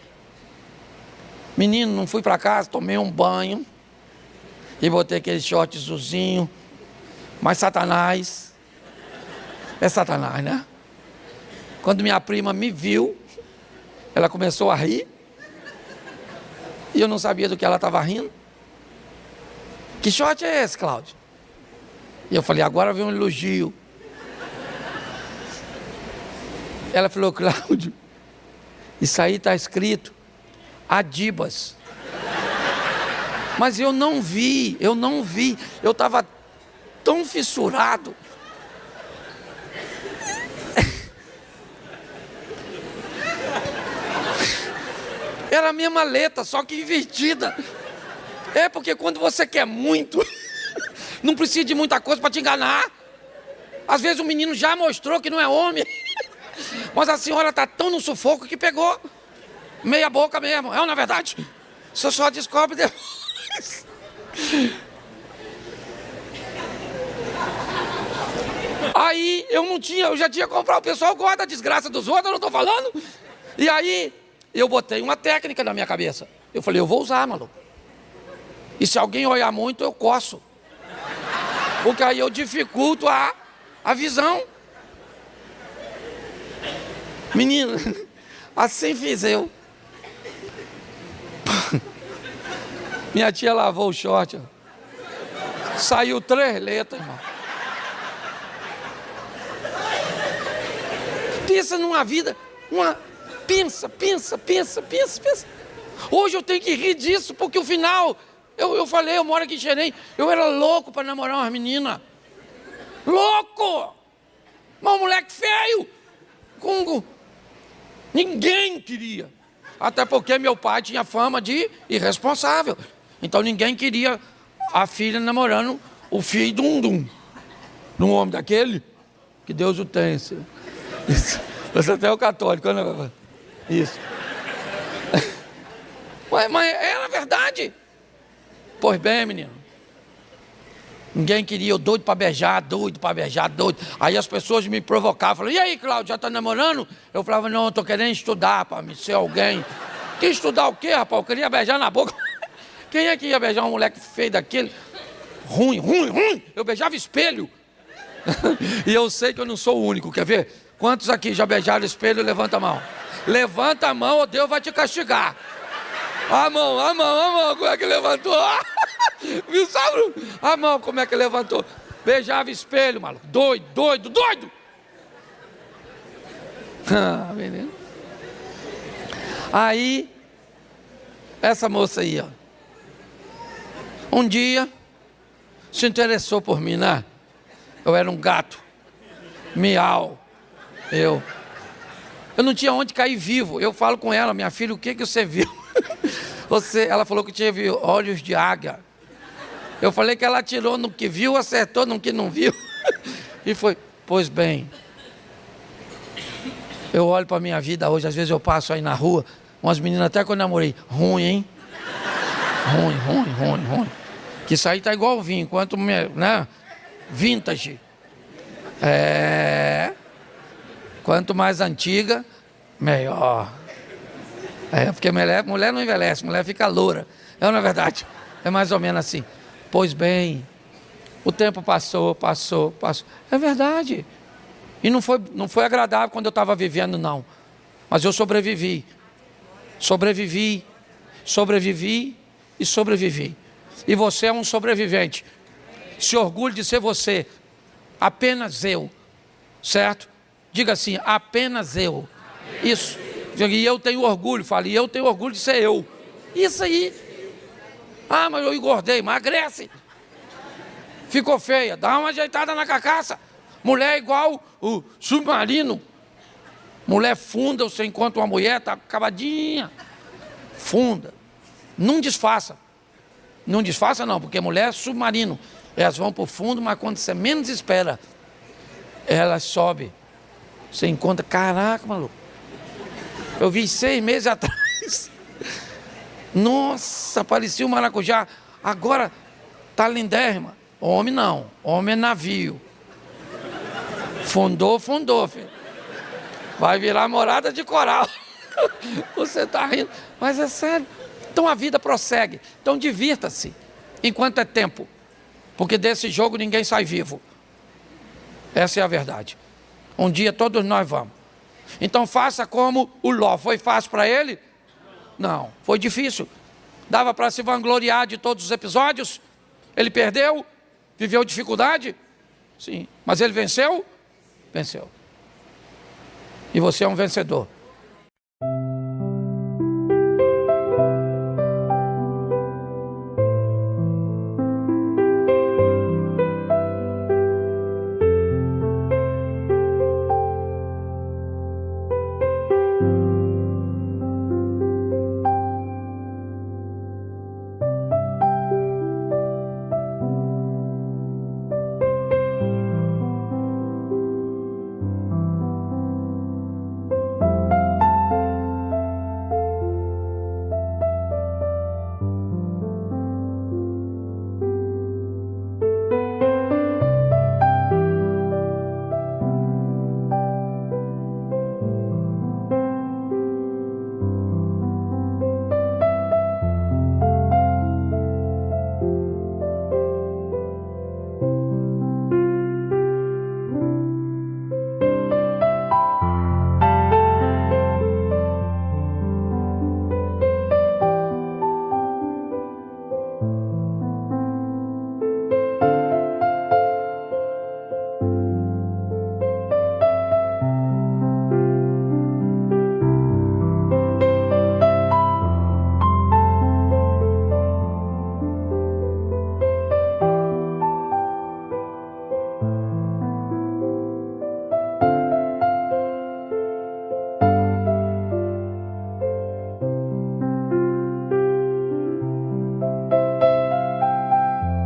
S1: Menino, não fui para casa, tomei um banho e botei aquele short azulzinho. Mas Satanás, é Satanás, né? Quando minha prima me viu, ela começou a rir. E eu não sabia do que ela estava rindo. Que short é esse, Cláudio? E eu falei, agora vem um elogio. Ela falou, Cláudio, isso aí está escrito Adibas. Mas eu não vi. Eu estava tão fissurado. Era a mesma letra, só que invertida. É porque quando você quer muito, não precisa de muita coisa para te enganar. Às vezes o menino já mostrou que não é homem. Mas a senhora está tão no sufoco que pegou meia boca mesmo. É ou não é verdade? Você só descobre depois. Aí eu já tinha comprado. O pessoal gosta da desgraça dos outros, eu não estou falando. E aí eu botei uma técnica na minha cabeça. Eu falei, eu vou usar, maluco. E se alguém olhar muito, eu coço. Porque aí eu dificulto a visão. Menino, assim fiz eu. Minha tia lavou o short, ó. Saiu 3 letras, irmão. Pensa numa vida, pensa. Hoje eu tenho que rir disso, porque o final, eu falei, eu moro aqui em Xerém, eu era louco para namorar umas meninas. Louco! Mas um moleque feio, ninguém queria. Até porque meu pai tinha fama de irresponsável. Então ninguém queria a filha namorando o filho de um homem daquele, que Deus o tenha. Isso. Você até é o católico, né, papai? Isso. Mas é na verdade. Pois bem, menino. Ninguém queria, eu doido para beijar, doido. Aí as pessoas me provocavam, falavam, e aí, Cláudio, já está namorando? Eu falava, não, eu estou querendo estudar para me ser alguém. Que estudar o quê, rapaz? Eu queria beijar na boca. Quem é que ia beijar um moleque feio daquele? Ruim. Eu beijava espelho. E eu sei que eu não sou o único, quer ver? Quantos aqui já beijaram espelho? Levanta a mão. Levanta a mão ou Deus vai te castigar. A mão, como é que levantou? Viu, sabe? A mão, como é que levantou? Beijava espelho, maluco. Doido. Ah, menino. Aí, essa moça aí, ó. Um dia, se interessou por mim, né? Eu era um gato. Miau. Eu não tinha onde cair vivo. Eu falo com ela, minha filha, o que você viu? Ela falou que teve olhos de águia. Eu falei que ela atirou no que viu, acertou no que não viu. E foi, pois bem. Eu olho para a minha vida hoje, às vezes eu passo aí na rua, umas meninas até que eu namorei, ruim, hein? Ruim. Que isso aí tá igual o vinho, quanto, né? Vintage. Quanto mais antiga, melhor. Porque mulher não envelhece, mulher fica loura. É ou não é verdade? É mais ou menos assim. Pois bem, o tempo passou. É verdade. E não foi agradável quando eu estava vivendo, não. Mas eu sobrevivi. E você é um sobrevivente. Se orgulhe de ser você. Apenas eu. Certo? Diga assim, apenas eu. Isso. E eu tenho orgulho, fale, eu tenho orgulho de ser eu. Isso aí. Ah, mas eu engordei, emagrece. Ficou feia, dá uma ajeitada na carcaça. Mulher é igual o submarino. Mulher funda, você encontra uma mulher, tá acabadinha. Funda. Não disfarça. Não disfarça não, porque mulher é submarino. Elas vão para o fundo, mas quando você menos espera, elas sobem. Você encontra, caraca, maluco. Eu vi 6 meses atrás. Nossa, parecia um maracujá. Agora tá lindérrima. Homem não, homem é navio. Fundou, filho. Vai virar morada de coral. Você tá rindo, mas é sério. Então a vida prossegue. Então divirta-se enquanto é tempo. Porque desse jogo ninguém sai vivo. Essa é a verdade. Um dia todos nós vamos. Então faça como o Ló. Foi fácil para ele? Não, foi difícil. Dava para se vangloriar de todos os episódios? Ele perdeu? Viveu dificuldade? Sim. Mas ele venceu? Venceu. E você é um vencedor.